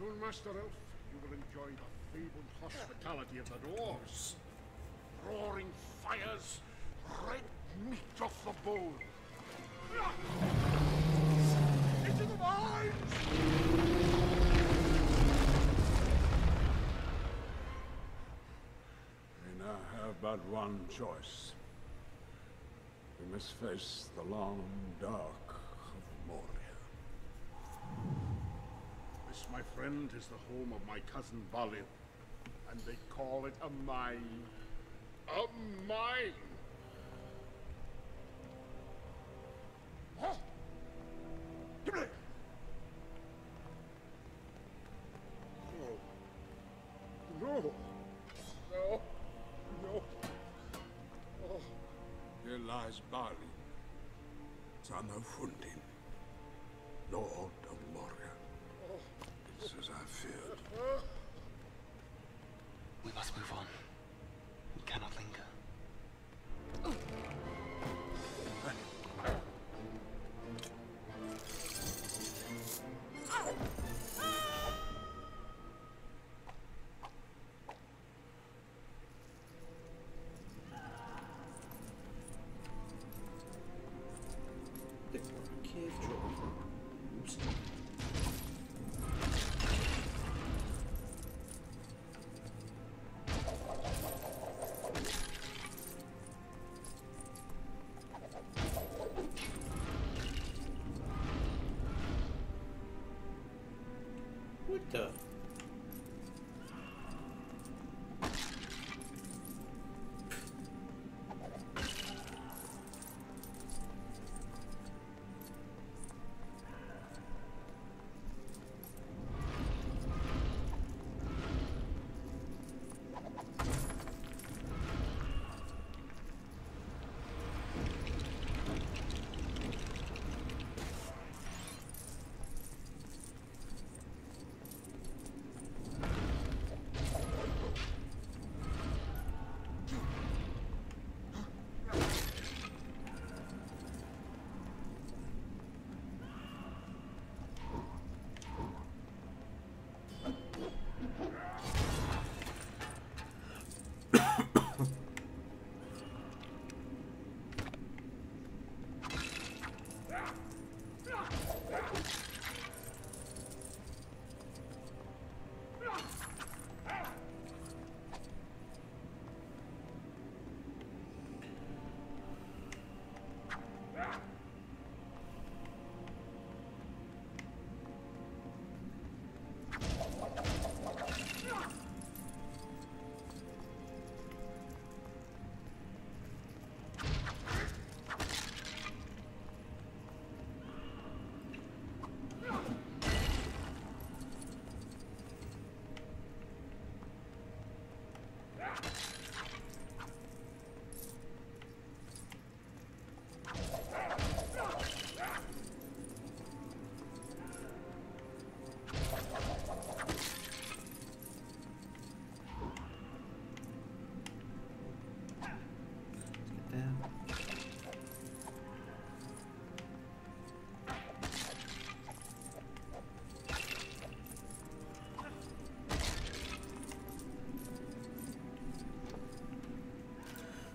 Soon, Master Elf, you will enjoy the fabled hospitality of the dwarves. Roaring fires, red meat off the bone. Into the mines! We now have but one choice. We must face the long dark of Moria. This, my friend, is the home of my cousin Balin, and they call it a mine. A mine! Huh? Gimli! No. No. No. No. Oh. Here lies Balin, son of Fundin, Lord of Moria. It's as I feared. We must move on. We cannot linger. Cave troll. Oops. What the?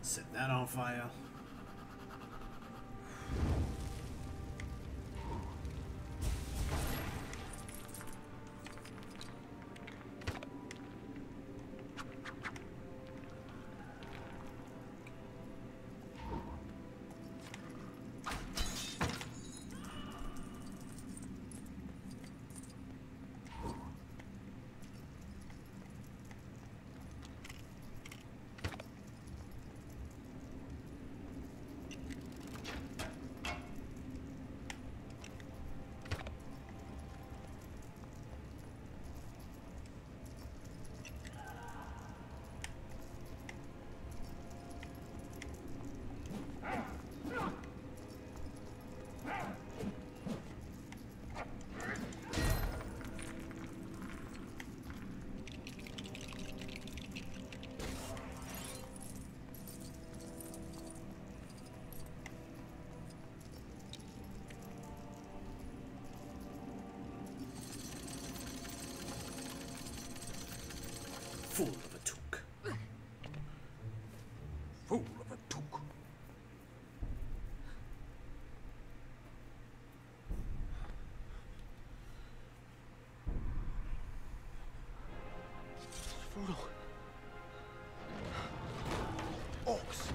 Set that on fire. Fool of a took. Fool of a took. Frodo. Orcs.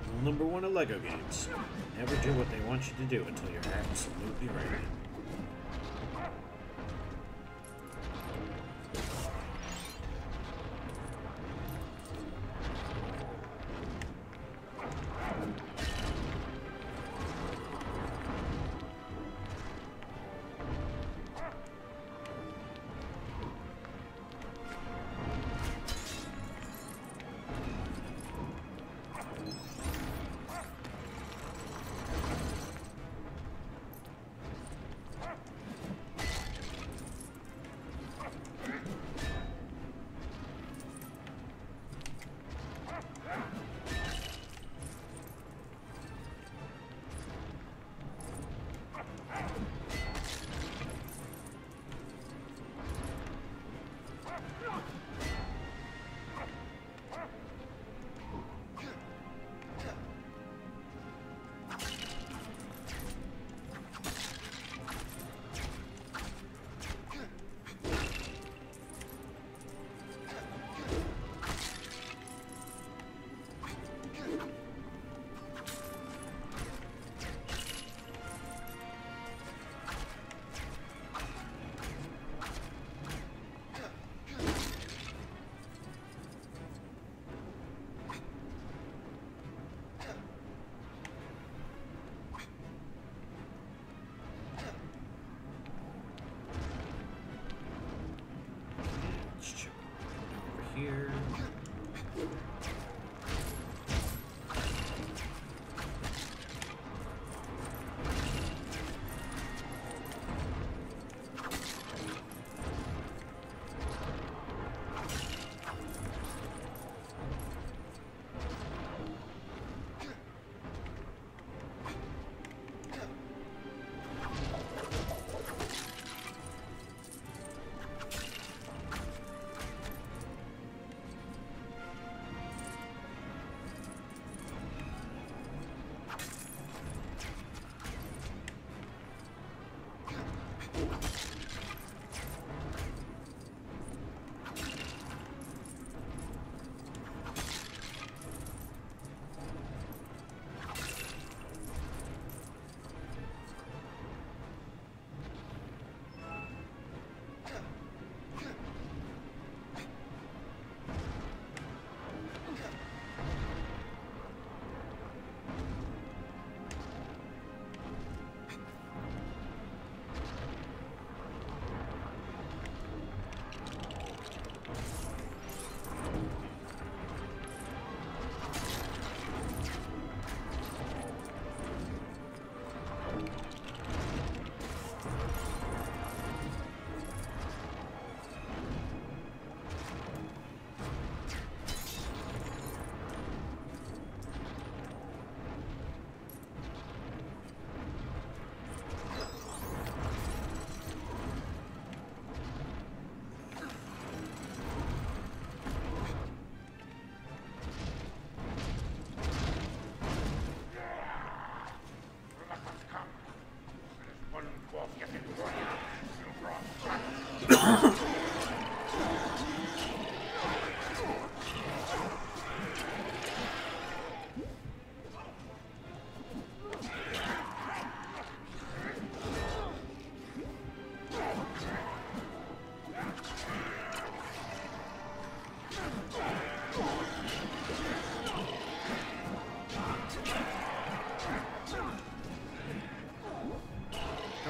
Rule number 1 of LEGO games. Never do what they want you to do until you're absolutely ready.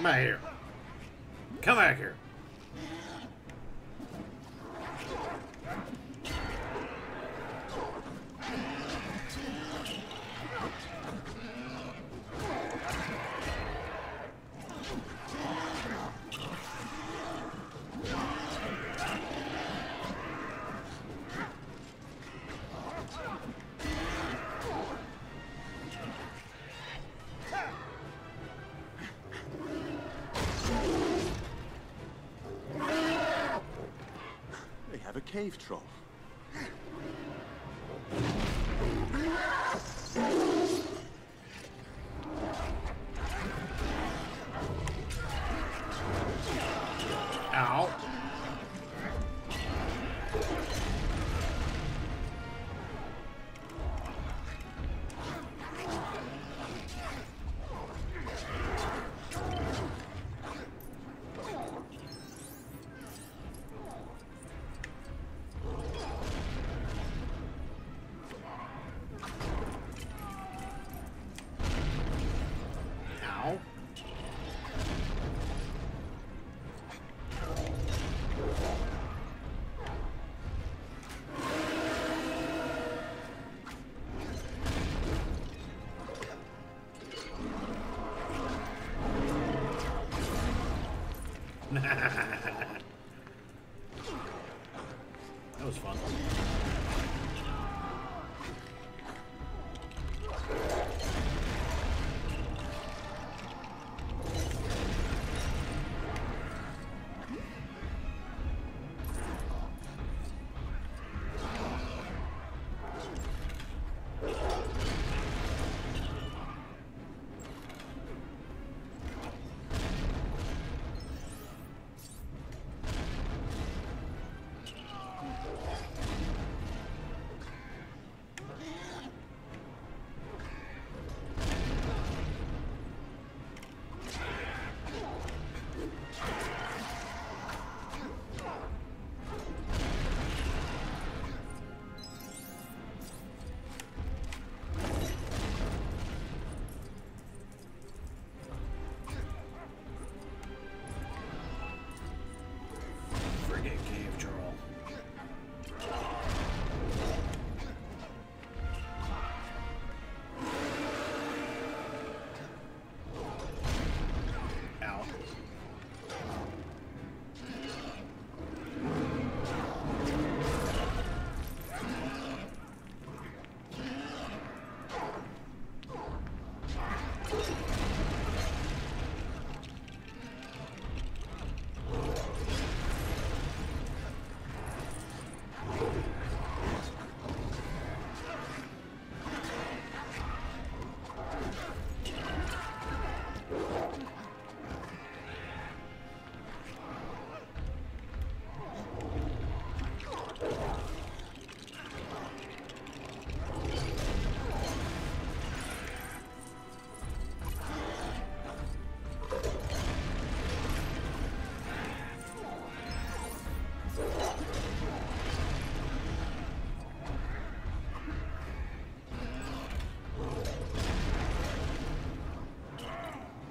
Come out here. Come back here. They have a cave troll. Ow. Ow. That was fun. Friggin' cave troll. Ow.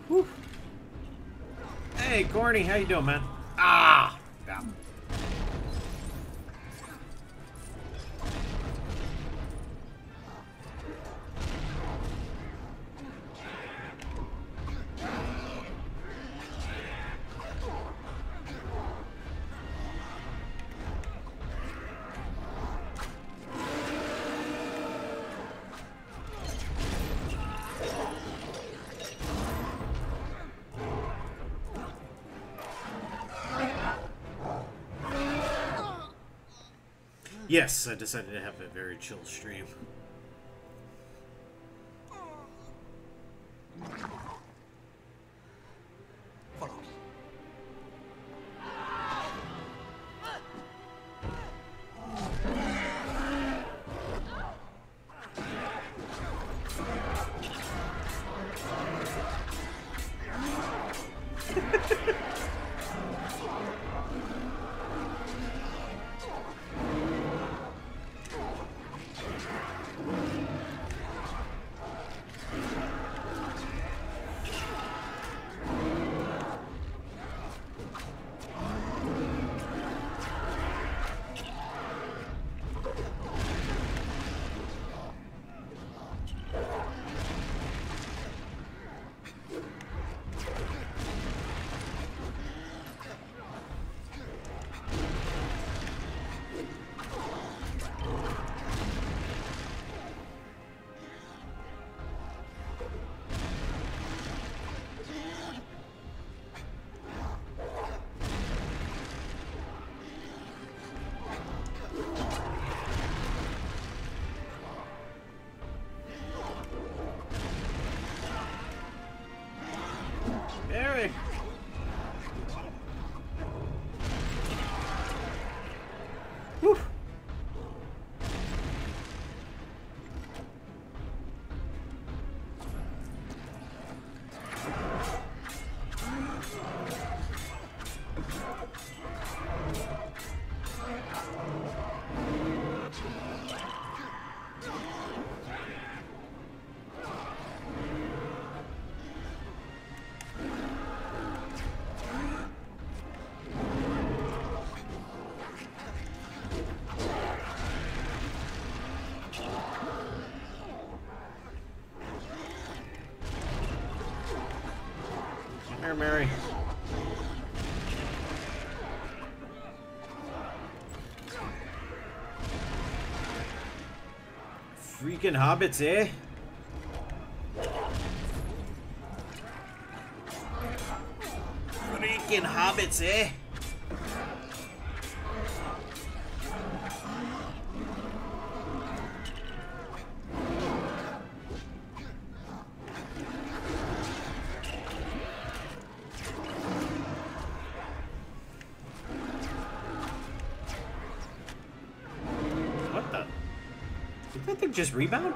Whew. Hey, Corny, how you doing, man? Ah! Yeah. Yes, I decided to have a very chill stream. way. Whew. Here, Mary. Freaking hobbits, eh? Freaking hobbits, eh? What the? Did that thing just rebound?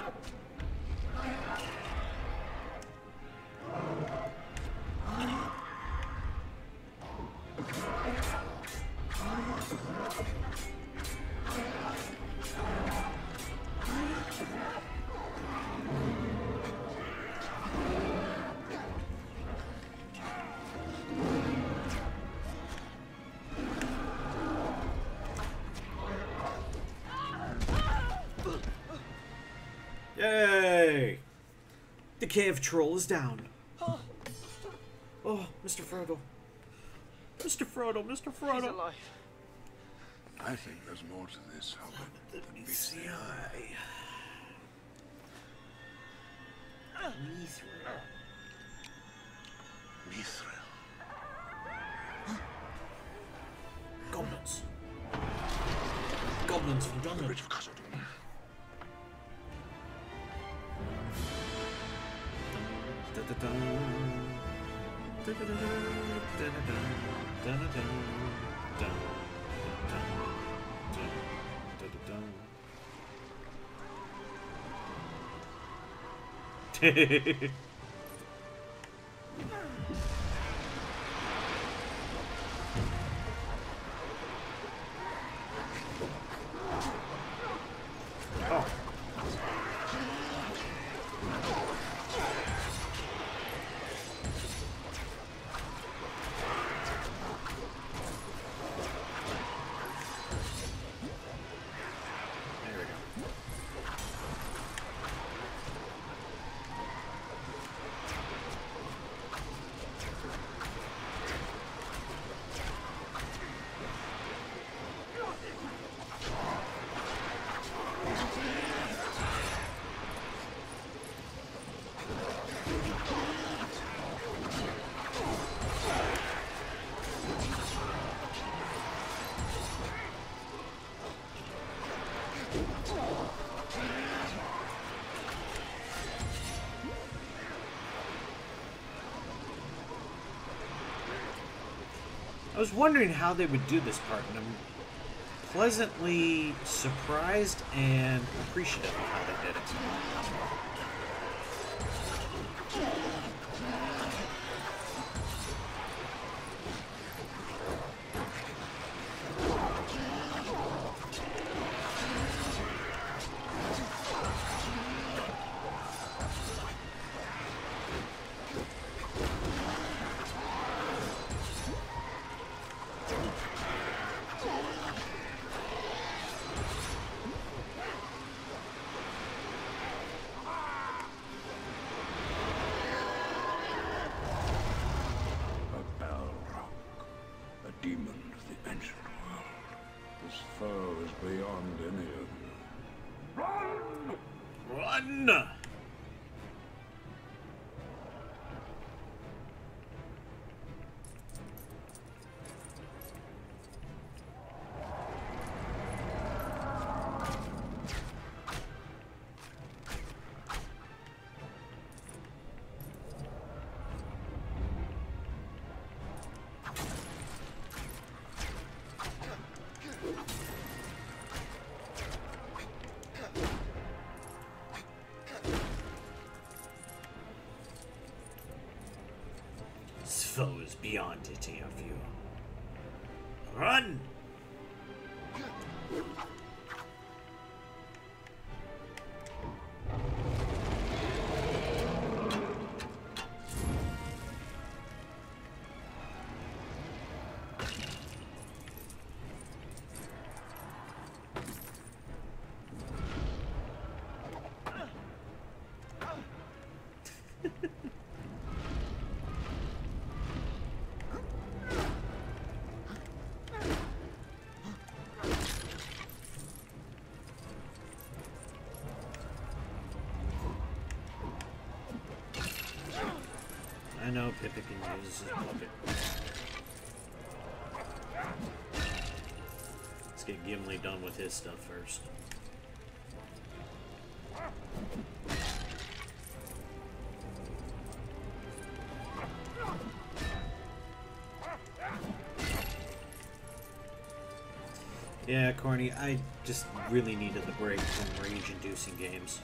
Yay! The cave troll is down. Oh, Mr. Frodo. Mr. Frodo, Mr. Frodo. He's alive. I think there's more to this hobbit than meets the eye. Mithril. Goblins. Goblins from Dungeon. Bridge of Khazad. Oh. There we go. I was wondering how they would do this part, and I'm pleasantly surprised and appreciative of how they did it. Beyond any of you. Run! Run! foes beyond your view. Run! I know Pippa can use his bucket. Let's get Gimli done with his stuff first. Yeah, Corny, I just really needed the break from rage-inducing games.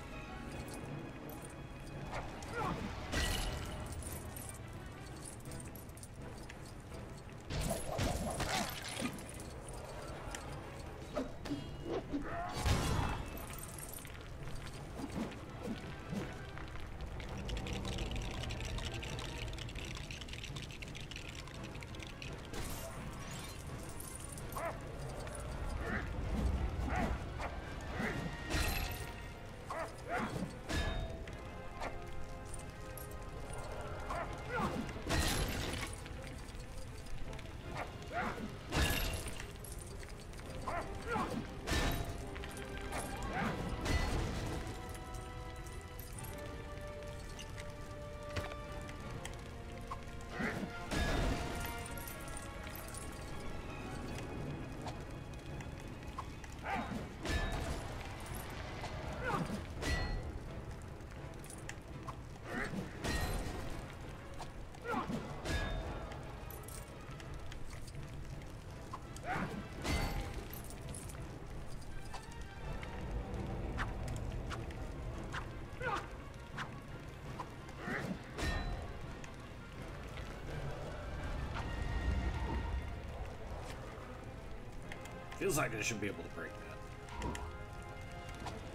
Feels like I should be able to break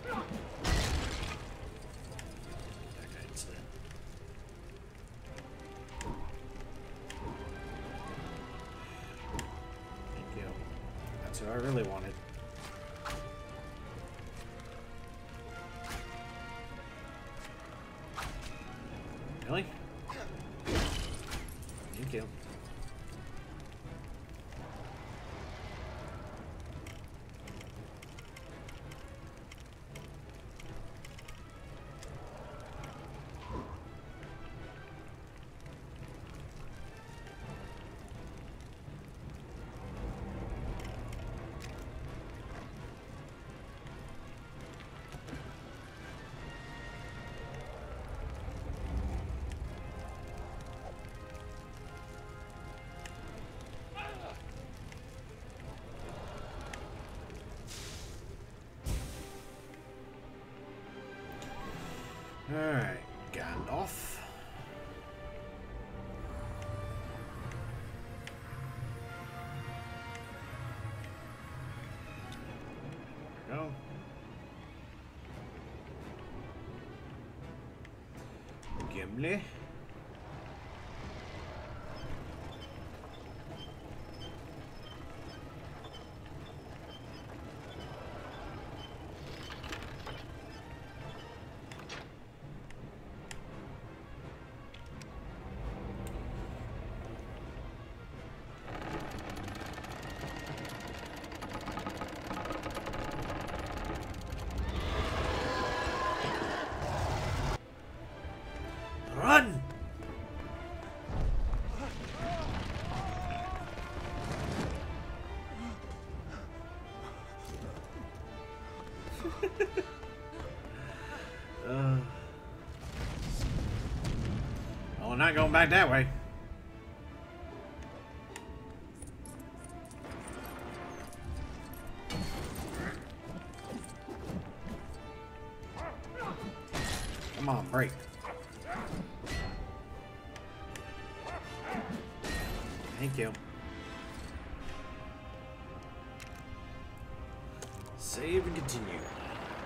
that. That guy instead. Thank you. That's who I really wanted. Really? Thank you. Alright, Gandalf. There we go. Gimli. Run! Oh, we're not going back that way. Come on, break. Thank you. Save and continue.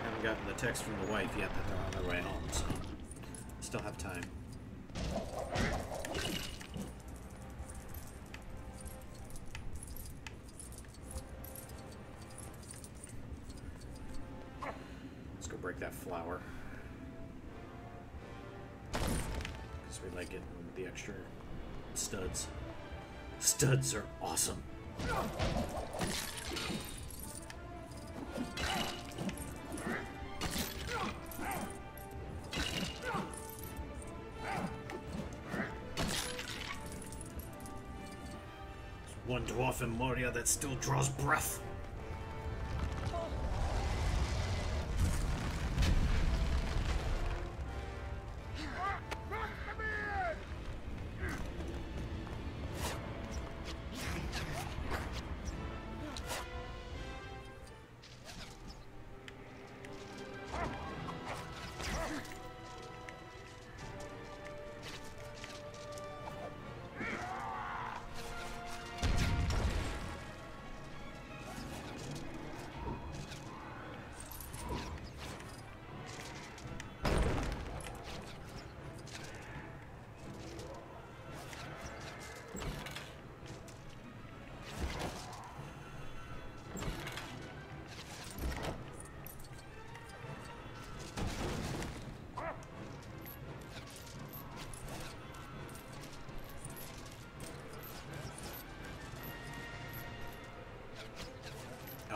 Haven't gotten the text from the wife yet that they're on their way home, so still have time. Let's go break that flower. Because we like getting the extra studs. Studs are awesome. One dwarf in Moria that still draws breath.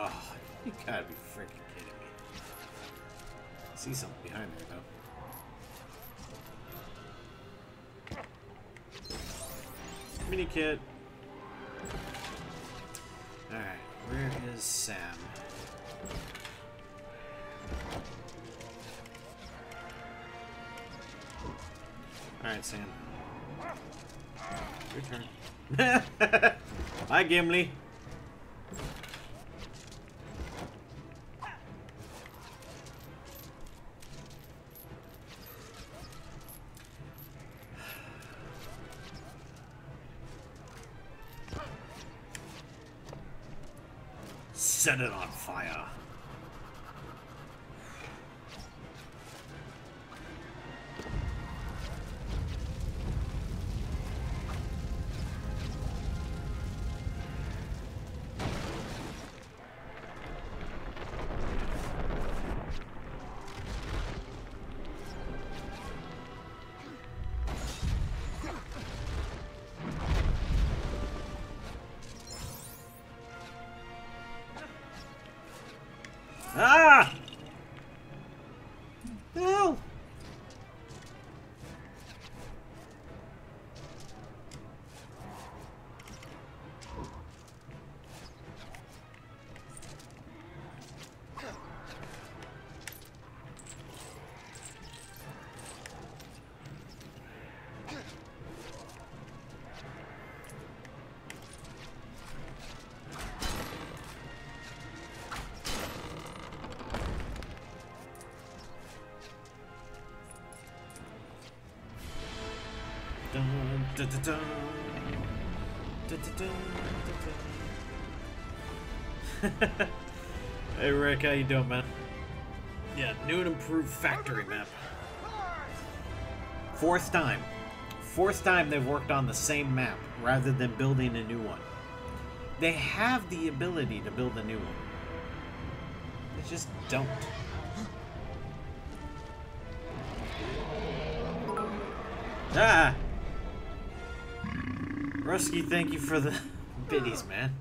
Oh, you gotta be freaking kidding me. I see something behind there, though. Mini kit. Alright, where is Sam? Alright, Sam. Your turn. Hi, Gimli. Set it on fire. Ah! No! Dun, dun, dun, dun. Dun, dun, dun, dun, dun. Hey Rick, how you doing, man? Yeah, new and improved factory map. Fourth time they've worked on the same map rather than building a new one. They have the ability to build a new one. They just don't. Ah! Rusky, thank you for the biddies, man.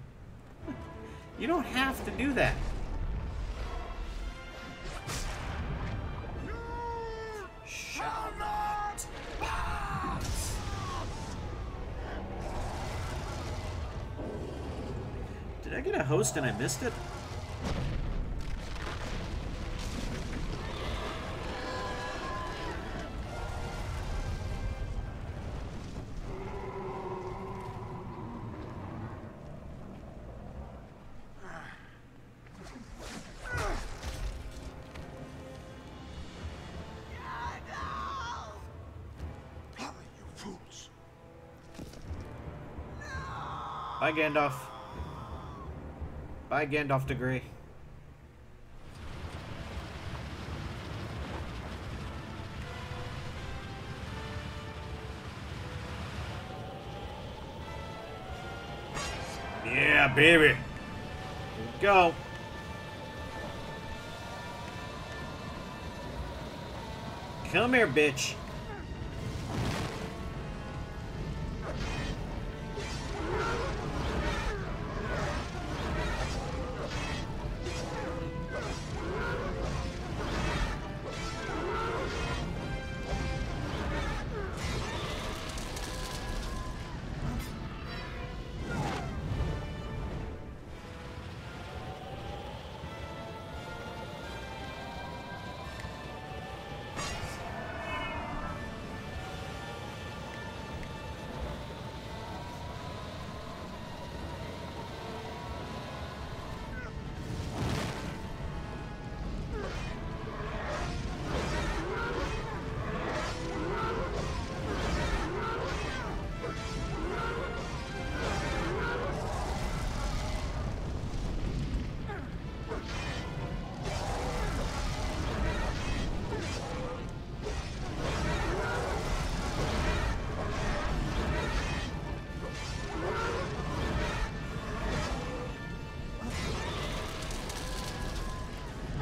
You don't have to do that. Shall not pass. Did I get a host and I missed it? Bye, Gandalf. Bye, Gandalf the Grey. Yeah, baby. Here we go. Come here, bitch.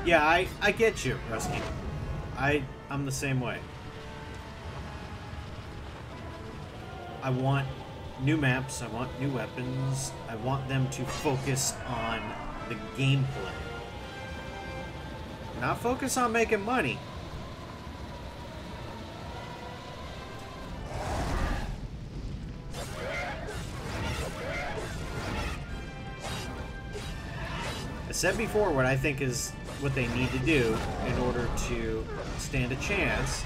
Yeah, I get you, Rusty. I'm the same way. I want new maps, I want new weapons, I want them to focus on the gameplay. Not focus on making money. I said before what I think is what they need to do in order to stand a chance.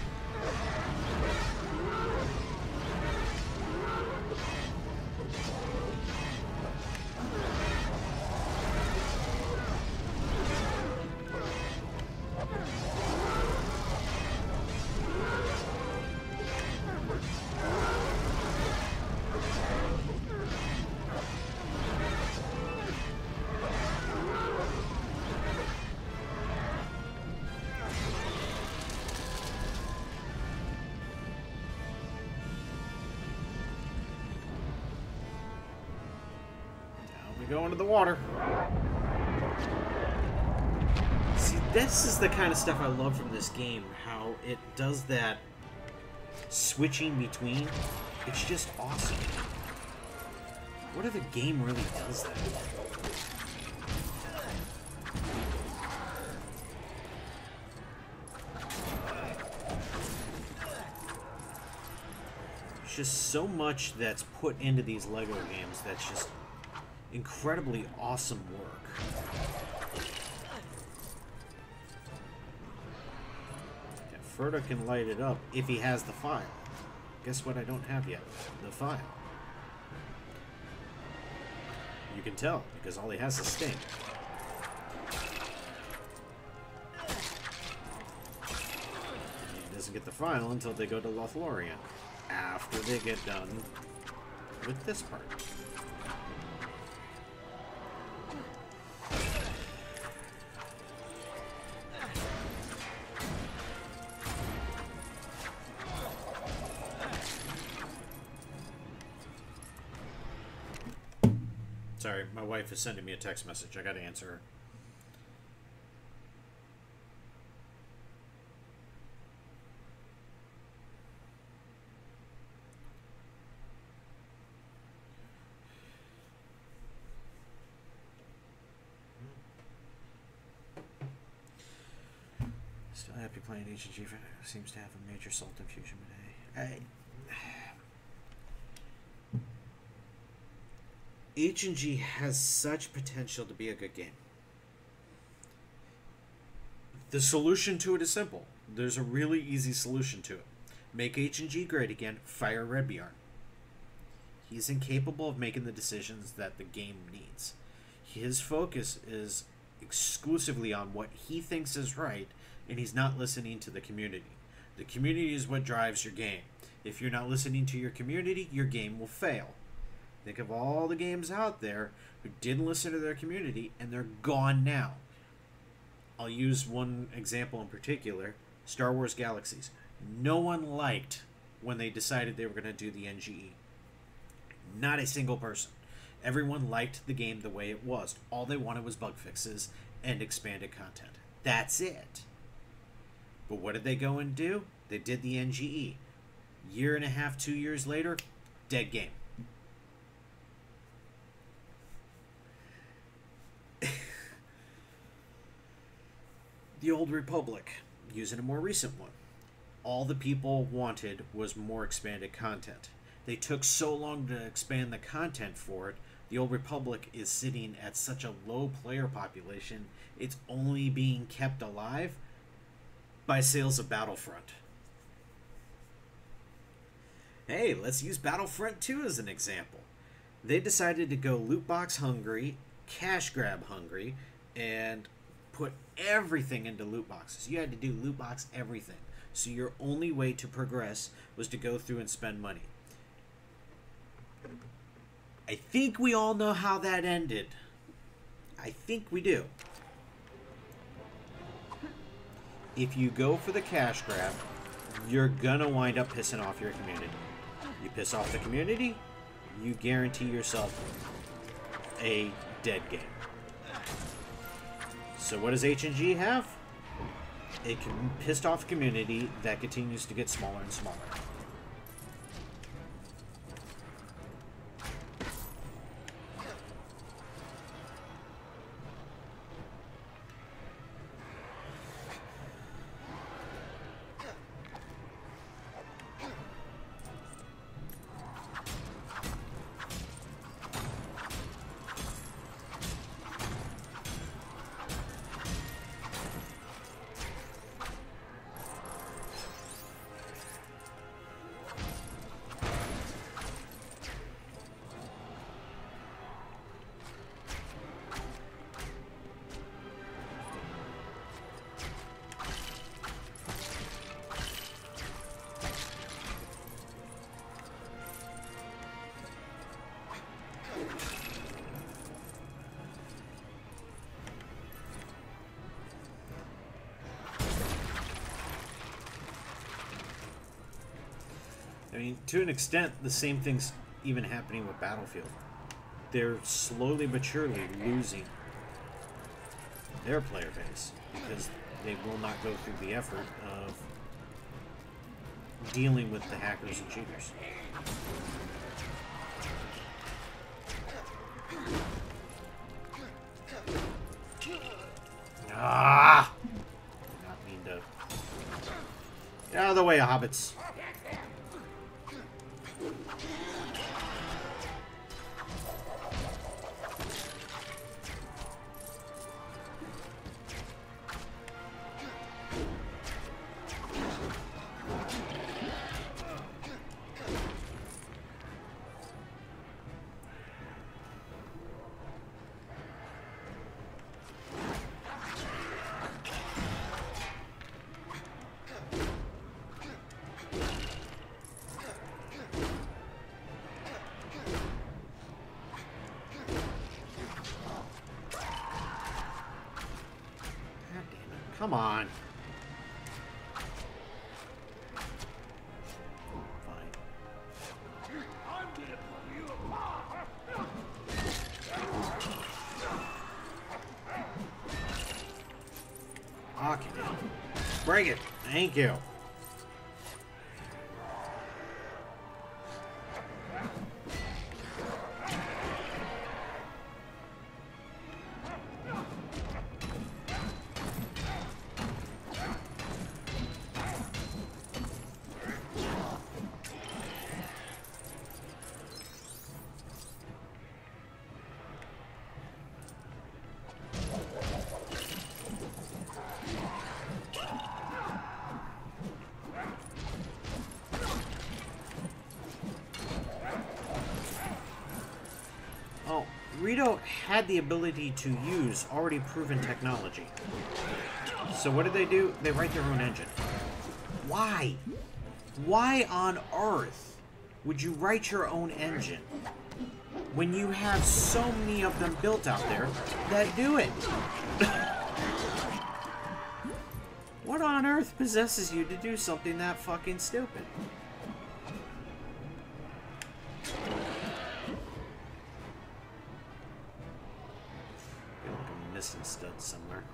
Go into the water. See, this is the kind of stuff I love from this game, how it does that switching between. It's just awesome. What if a game really does that? There's just so much that's put into these LEGO games that's just incredibly awesome work. Yeah, Frodo can light it up if he has the file. Guess what I don't have yet? The file. You can tell, because all he has is Sting. He doesn't get the file until they go to Lothlorien, after they get done with this part. Sorry, my wife is sending me a text message. I gotta answer her. Still happy playing H&G. Seems to have a major salt infusion today. H&G has such potential to be a good game. The solution to it is simple. There's a really easy solution to it. Make H&G great again, fire Redbjorn. He's incapable of making the decisions that the game needs. His focus is exclusively on what he thinks is right, and he's not listening to the community. The community is what drives your game. If you're not listening to your community, your game will fail. Think of all the games out there who didn't listen to their community, and they're gone now. I'll use one example in particular, Star Wars Galaxies. No one liked when they decided they were going to do the NGE. Not a single person. Everyone liked the game the way it was. All they wanted was bug fixes and expanded content. That's it. But what did they go and do? They did the NGE. Year and a half, 2 years later, dead game. The Old Republic, using a more recent one. All the people wanted was more expanded content. They took so long to expand the content for it. The Old Republic is sitting at such a low player population, it's only being kept alive by sales of Battlefront. Hey, let's use Battlefront 2 as an example. They decided to go loot box hungry, cash grab hungry, and put everything into loot boxes. You had to do loot box everything. So your only way to progress was to go through and spend money. I think we all know how that ended. I think we do. If you go for the cash grab, you're gonna wind up pissing off your community. You piss off the community, you guarantee yourself a dead game. So what does H&G have? A pissed off community that continues to get smaller and smaller. I mean, to an extent, the same thing's even happening with Battlefield. They're slowly but surely losing their player base because they will not go through the effort of dealing with the hackers and cheaters. Ah! Did not mean to. Get out of the way, hobbits. Come on. Fine. Okay. Break it. Thank you. Rito had the ability to use already proven technology. So what did they do? They write their own engine. Why? Why on earth would you write your own engine? when you have so many of them built out there that do it? What on earth possesses you to do something that fucking stupid? I feel like I'm missing studs somewhere.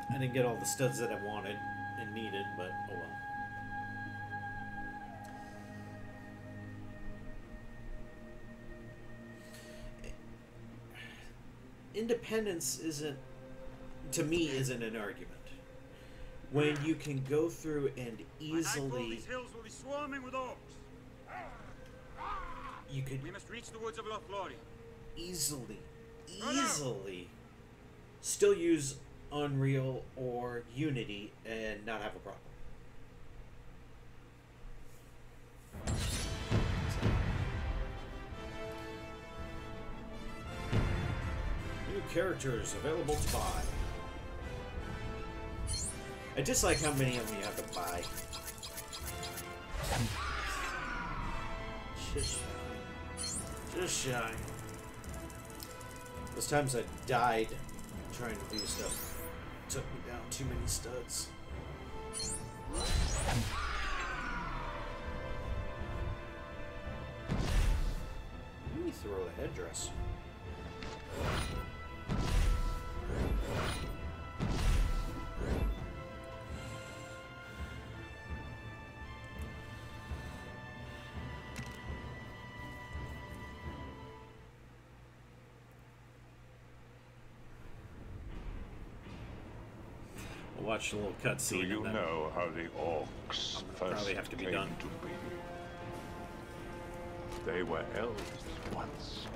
I didn't get all the studs that I wanted and needed, but oh well. Independence isn't, to me, isn't an argument. When you can go through and easily... These hills will be swarming with orcs. You could... We must reach the woods of Lothlorien. Easily still use Unreal or Unity and not have a problem. New characters available to buy. I dislike how many of them you have to buy. Just shy. Those times I died trying to do stuff took me down too many studs. Let me throw the headdress. Watch a little cutscene. Do you know how the orcs first have to be came done. to be? They were elves once,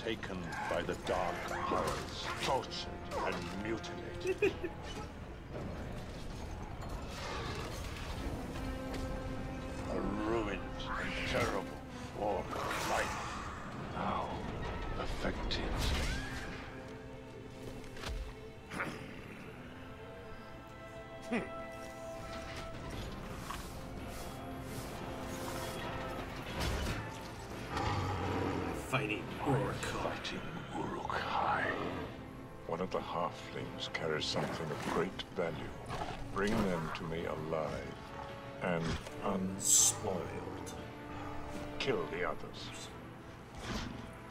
taken by the dark powers, tortured and mutilated. A ruined and terrible form of life, now affected. Fighting Uruk-hai. One of the halflings carries something of great value. Bring them to me alive and unspoiled. Kill the others.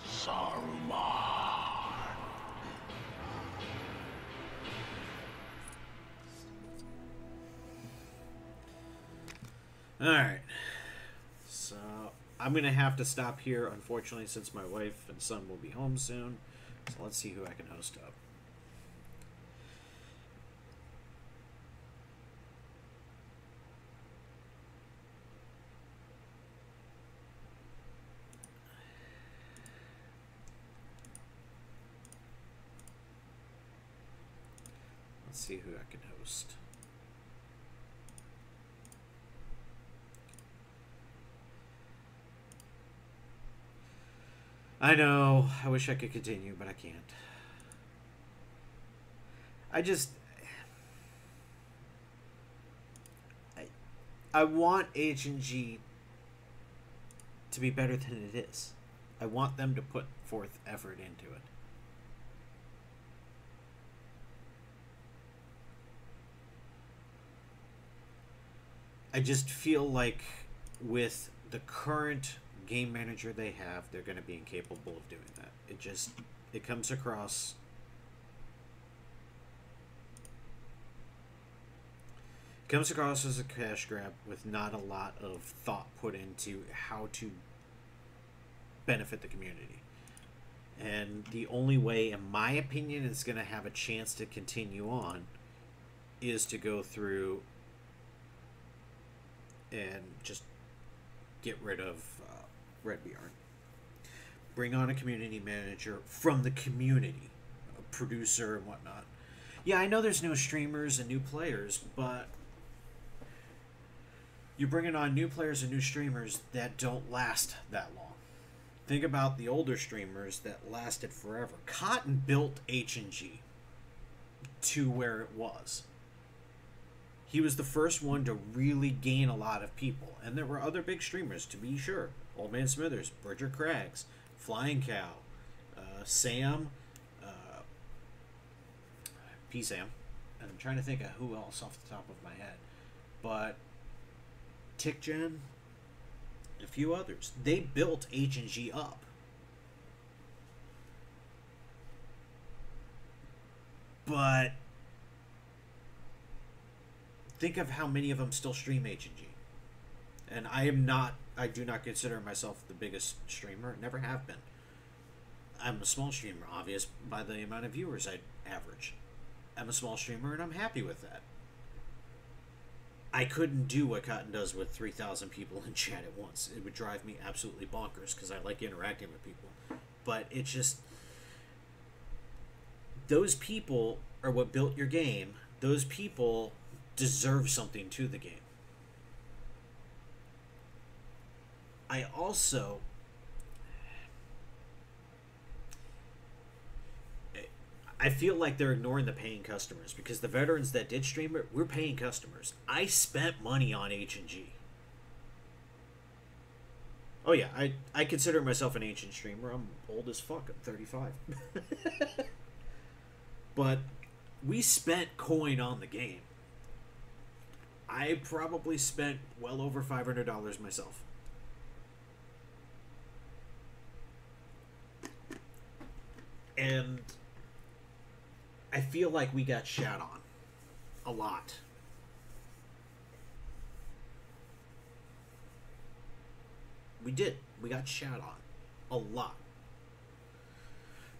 Saruman. Alright. So, I'm going to have to stop here, unfortunately, since my wife and son will be home soon. So let's see who I can host up. Let's see who I can host. I know, I wish I could continue, but I can't. I want H&G to be better than it is. I want them to put forth effort into it. I just feel like with the current game manager they have, they're going to be incapable of doing that. It comes across as a cash grab with not a lot of thought put into how to benefit the community. And the only way, in my opinion, it's going to have a chance to continue on is to go through and just get rid of Red Bjorn. Bring on a community manager from the community, a producer and whatnot. Yeah, I know there's no streamers and new players, but you're bringing on new players and new streamers that don't last that long. Think about the older streamers that lasted forever. Cotton built H&G to where it was. He was the first one to really gain a lot of people. And there were other big streamers, to be sure. Old Man Smithers, Bridger Craggs, Flying Cow, Sam, P-Sam. And I'm trying to think of who else off the top of my head. But TickGen, a few others. They built H&G up. But think of how many of them still stream H&G. And I do not consider myself the biggest streamer. Never have been. I'm a small streamer, obvious by the amount of viewers I average. I'm a small streamer and I'm happy with that. I couldn't do what Cotton does with 3,000 people in chat at once. It would drive me absolutely bonkers because I like interacting with people. But it's just... those people are what built your game. Those people deserve something to the game. I also... I feel like they're ignoring the paying customers because the veterans that did stream it, we're paying customers. I spent money on H&G. Oh yeah, I consider myself an ancient streamer. I'm old as fuck. I'm 35. But we spent coin on the game. I probably spent well over $500 myself. And I feel like we got shat on a lot. We did. We got shat on a lot.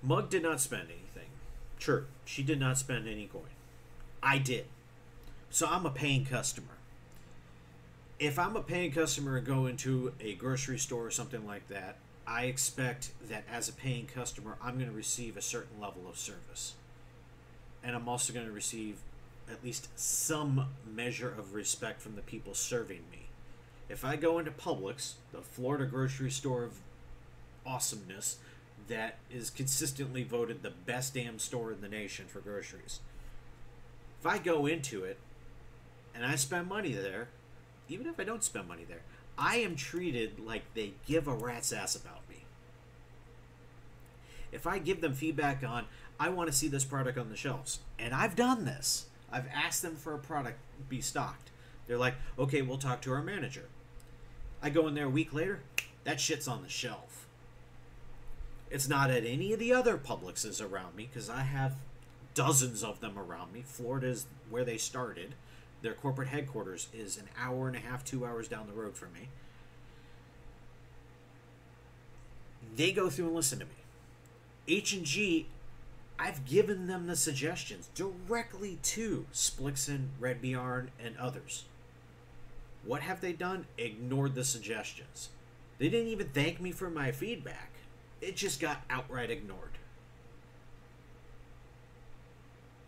Mug did not spend anything. Sure, she did not spend any coin. I did. So I'm a paying customer. If I'm a paying customer and go into a grocery store or something like that, I expect that as a paying customer, I'm going to receive a certain level of service. And I'm also going to receive at least some measure of respect from the people serving me. If I go into Publix, the Florida grocery store of awesomeness that is consistently voted the best damn store in the nation for groceries. If I go into it and I spend money there, even if I don't spend money there, I am treated like they give a rat's ass about me. If I give them feedback on, I want to see this product on the shelves, and I've done this. I've asked them for a product be stocked. They're like, okay, we'll talk to our manager. I go in there a week later, that shit's on the shelf. It's not at any of the other Publixes around me, because I have dozens of them around me. Florida is where they started. Their corporate headquarters is an hour and a half, 2 hours down the road from me. They go through and listen to me. H&G, I've given them the suggestions directly to Splixon, Red Bjorn, and others. What have they done? Ignored the suggestions. They didn't even thank me for my feedback. It just got outright ignored.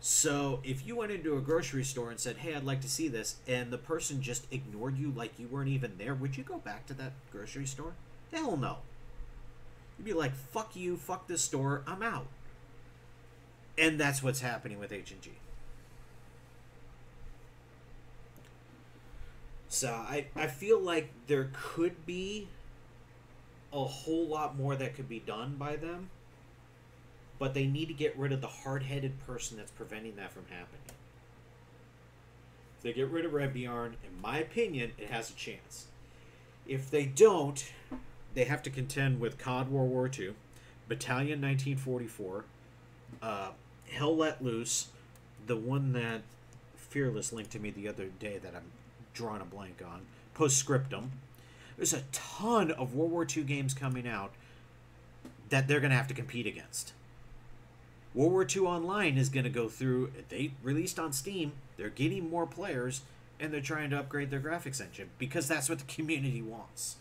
So if you went into a grocery store and said, hey, I'd like to see this, and the person just ignored you like you weren't even there, would you go back to that grocery store? Hell no. You'd be like, fuck you, fuck this store, I'm out. And that's what's happening with H&G. So I feel like there could be a whole lot more that could be done by them, but they need to get rid of the hard-headed person that's preventing that from happening. If they get rid of Red Bjorn, in my opinion, it has a chance. If they don't, they have to contend with COD World War II, Battalion 1944, Hell Let Loose, the one that Fearless linked to me the other day that I'm drawing a blank on, Postscriptum. There's a ton of World War II games coming out that they're going to have to compete against. World War II Online is going to go through, they released on Steam, they're getting more players, and they're trying to upgrade their graphics engine because that's what the community wants.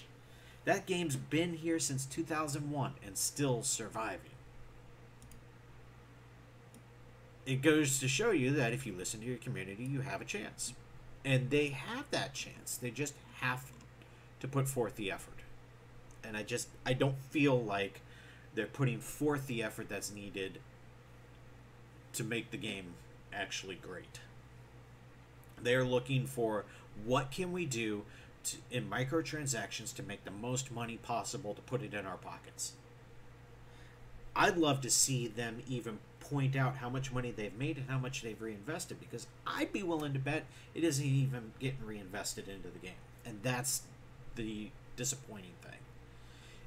That game's been here since 2001 and still surviving. It goes to show you that if you listen to your community, you have a chance. And they have that chance. They just have to put forth the effort. And I don't feel like they're putting forth the effort that's needed to make the game actually great. They're looking for what can we do in microtransactions to make the most money possible to put it in our pockets. I'd love to see them even point out how much money they've made and how much they've reinvested, because I'd be willing to bet it isn't even getting reinvested into the game. And that's the disappointing thing.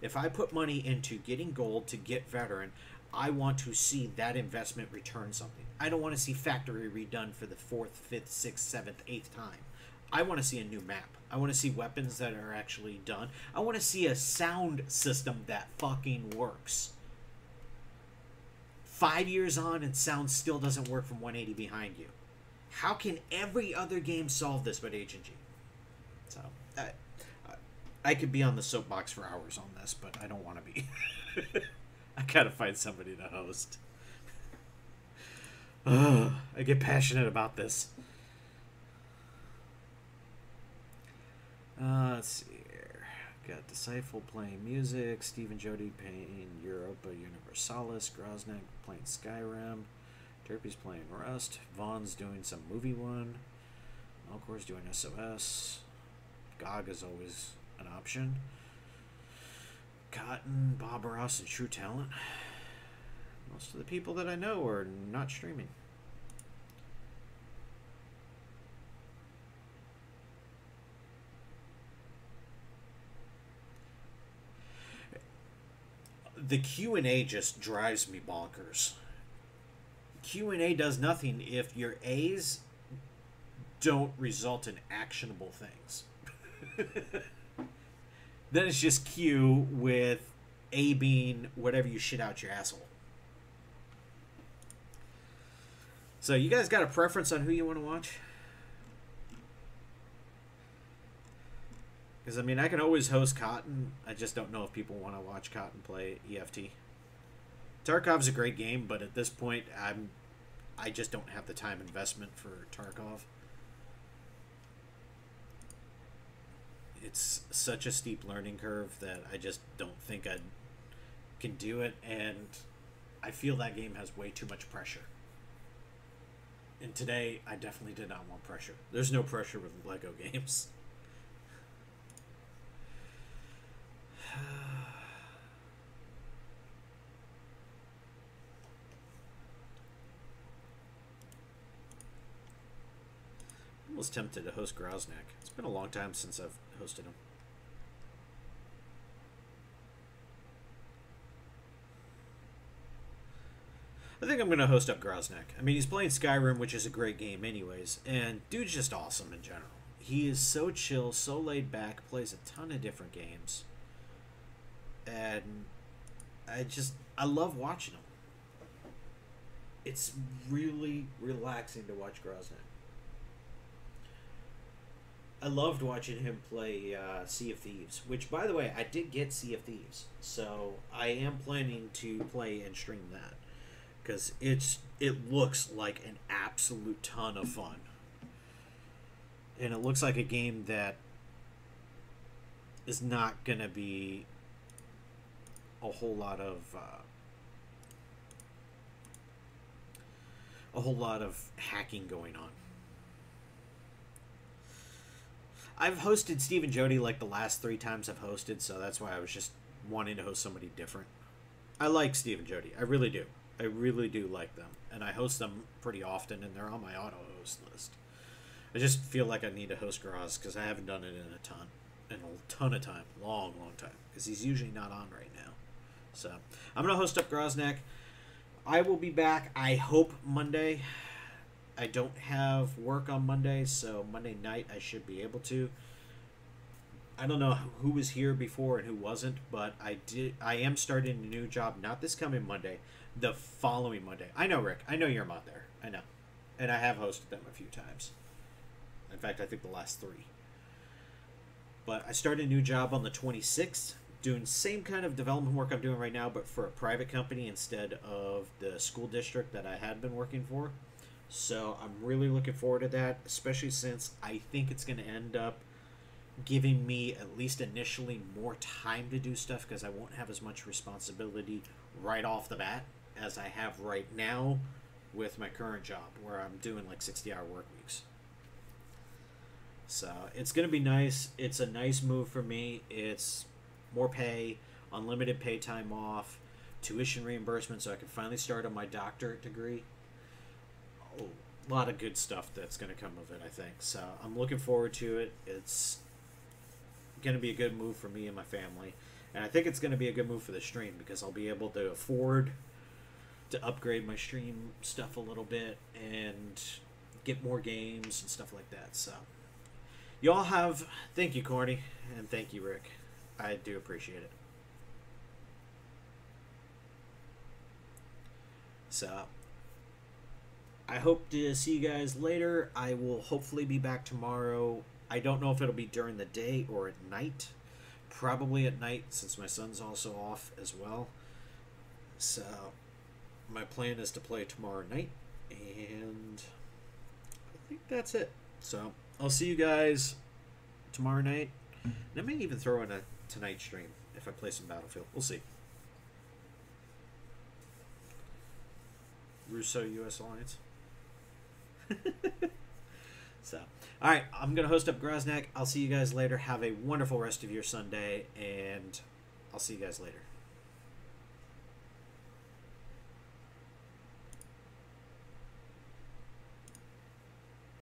If I put money into getting gold to get veteran, I want to see that investment return something. I don't want to see factory redone for the 4th, 5th, 6th, 7th, 8th time. I want to see a new map. I want to see weapons that are actually done. I want to see a sound system that fucking works. 5 years on and sound still doesn't work from 180 behind you. How can every other game solve this but Agent G? So, I could be on the soapbox for hours on this, but I don't want to be. I gotta find somebody to host. I get passionate about this. Let's see here. Got Disciple playing music, Stephen Jody playing Europa Universalis, Groznak playing Skyrim, Derpy's playing Rust, Vaughn's doing some movie one, Melkor's doing SOS, GOG is always an option, Cotton, Bob Ross, and True Talent. Most of the people that I know are not streaming. The Q&A just drives me bonkers. Q&A does nothing if your A's don't result in actionable things. Then it's just Q with A being whatever you shit out your asshole. So you guys got a preference on who you want to watch? Because, I mean, I can always host Cotton. I just don't know if people want to watch Cotton play EFT. Tarkov's a great game, but at this point, I just don't have the time investment for Tarkov. It's such a steep learning curve that I just don't think I can do it, and I feel that game has way too much pressure. And today, I definitely did not want pressure. There's no pressure with LEGO games. I'm almost tempted to host Groznak. It's been a long time since I've hosted him. I think I'm going to host up Groznak. I mean, he's playing Skyrim, which is a great game anyways, and dude's just awesome in general. He is so chill, so laid back, plays a ton of different games. And I love watching him. It's really relaxing to watch Groznak. I loved watching him play Sea of Thieves, which, by the way, I did get Sea of Thieves, so I am planning to play and stream that, because it looks like an absolute ton of fun, and it looks like a game that is not going to be a whole lot of hacking going on. I've hosted Stephen Jody like the last 3 times I've hosted, so that's why I was just wanting to host somebody different. I like Stephen Jody. I really do. I really do like them. And I host them pretty often, and they're on my auto-host list. I just feel like I need to host Groz, because I haven't done it in a ton. in a ton of time, long time, because he's usually not on right now. So I'm gonna host up Groznak. I will be back, I hope, Monday. I don't have work on Monday, so Monday night I should be able to. I don't know who was here before and who wasn't, but I am starting a new job, not this coming Monday, the following Monday. I know, Rick. I know you're mod there. I know. And I have hosted them a few times. In fact, I think the last 3. But I started a new job on the 26th, doing same kind of development work I'm doing right now, but for a private company instead of the school district that I had been working for. So I'm really looking forward to that, especially since I think it's going to end up giving me, at least initially, more time to do stuff, because I won't have as much responsibility right off the bat as I have right now with my current job, where I'm doing like 60-hour work weeks. So it's going to be nice. It's a nice move for me. It's more pay, unlimited pay time off, tuition reimbursement, so I can finally start on my doctorate degree. A lot of good stuff that's going to come of it, I think. So I'm looking forward to it. It's going to be a good move for me and my family, and I think it's going to be a good move for the stream, because I'll be able to afford to upgrade my stream stuff a little bit and get more games and stuff like that. So y'all have, thank you, Corny, and thank you, Rick. I do appreciate it. So I hope to see you guys later. I will hopefully be back tomorrow. I don't know if it'll be during the day or at night. Probably at night, since my son's also off as well. So my plan is to play tomorrow night, and I think that's it. So I'll see you guys tomorrow night. And I may even throw in a tonight stream if I play some Battlefield. We'll see. Russo US Alliance. So, alright, I'm going to host up Groznak. I'll see you guys later. Have a wonderful rest of your Sunday, and I'll see you guys later.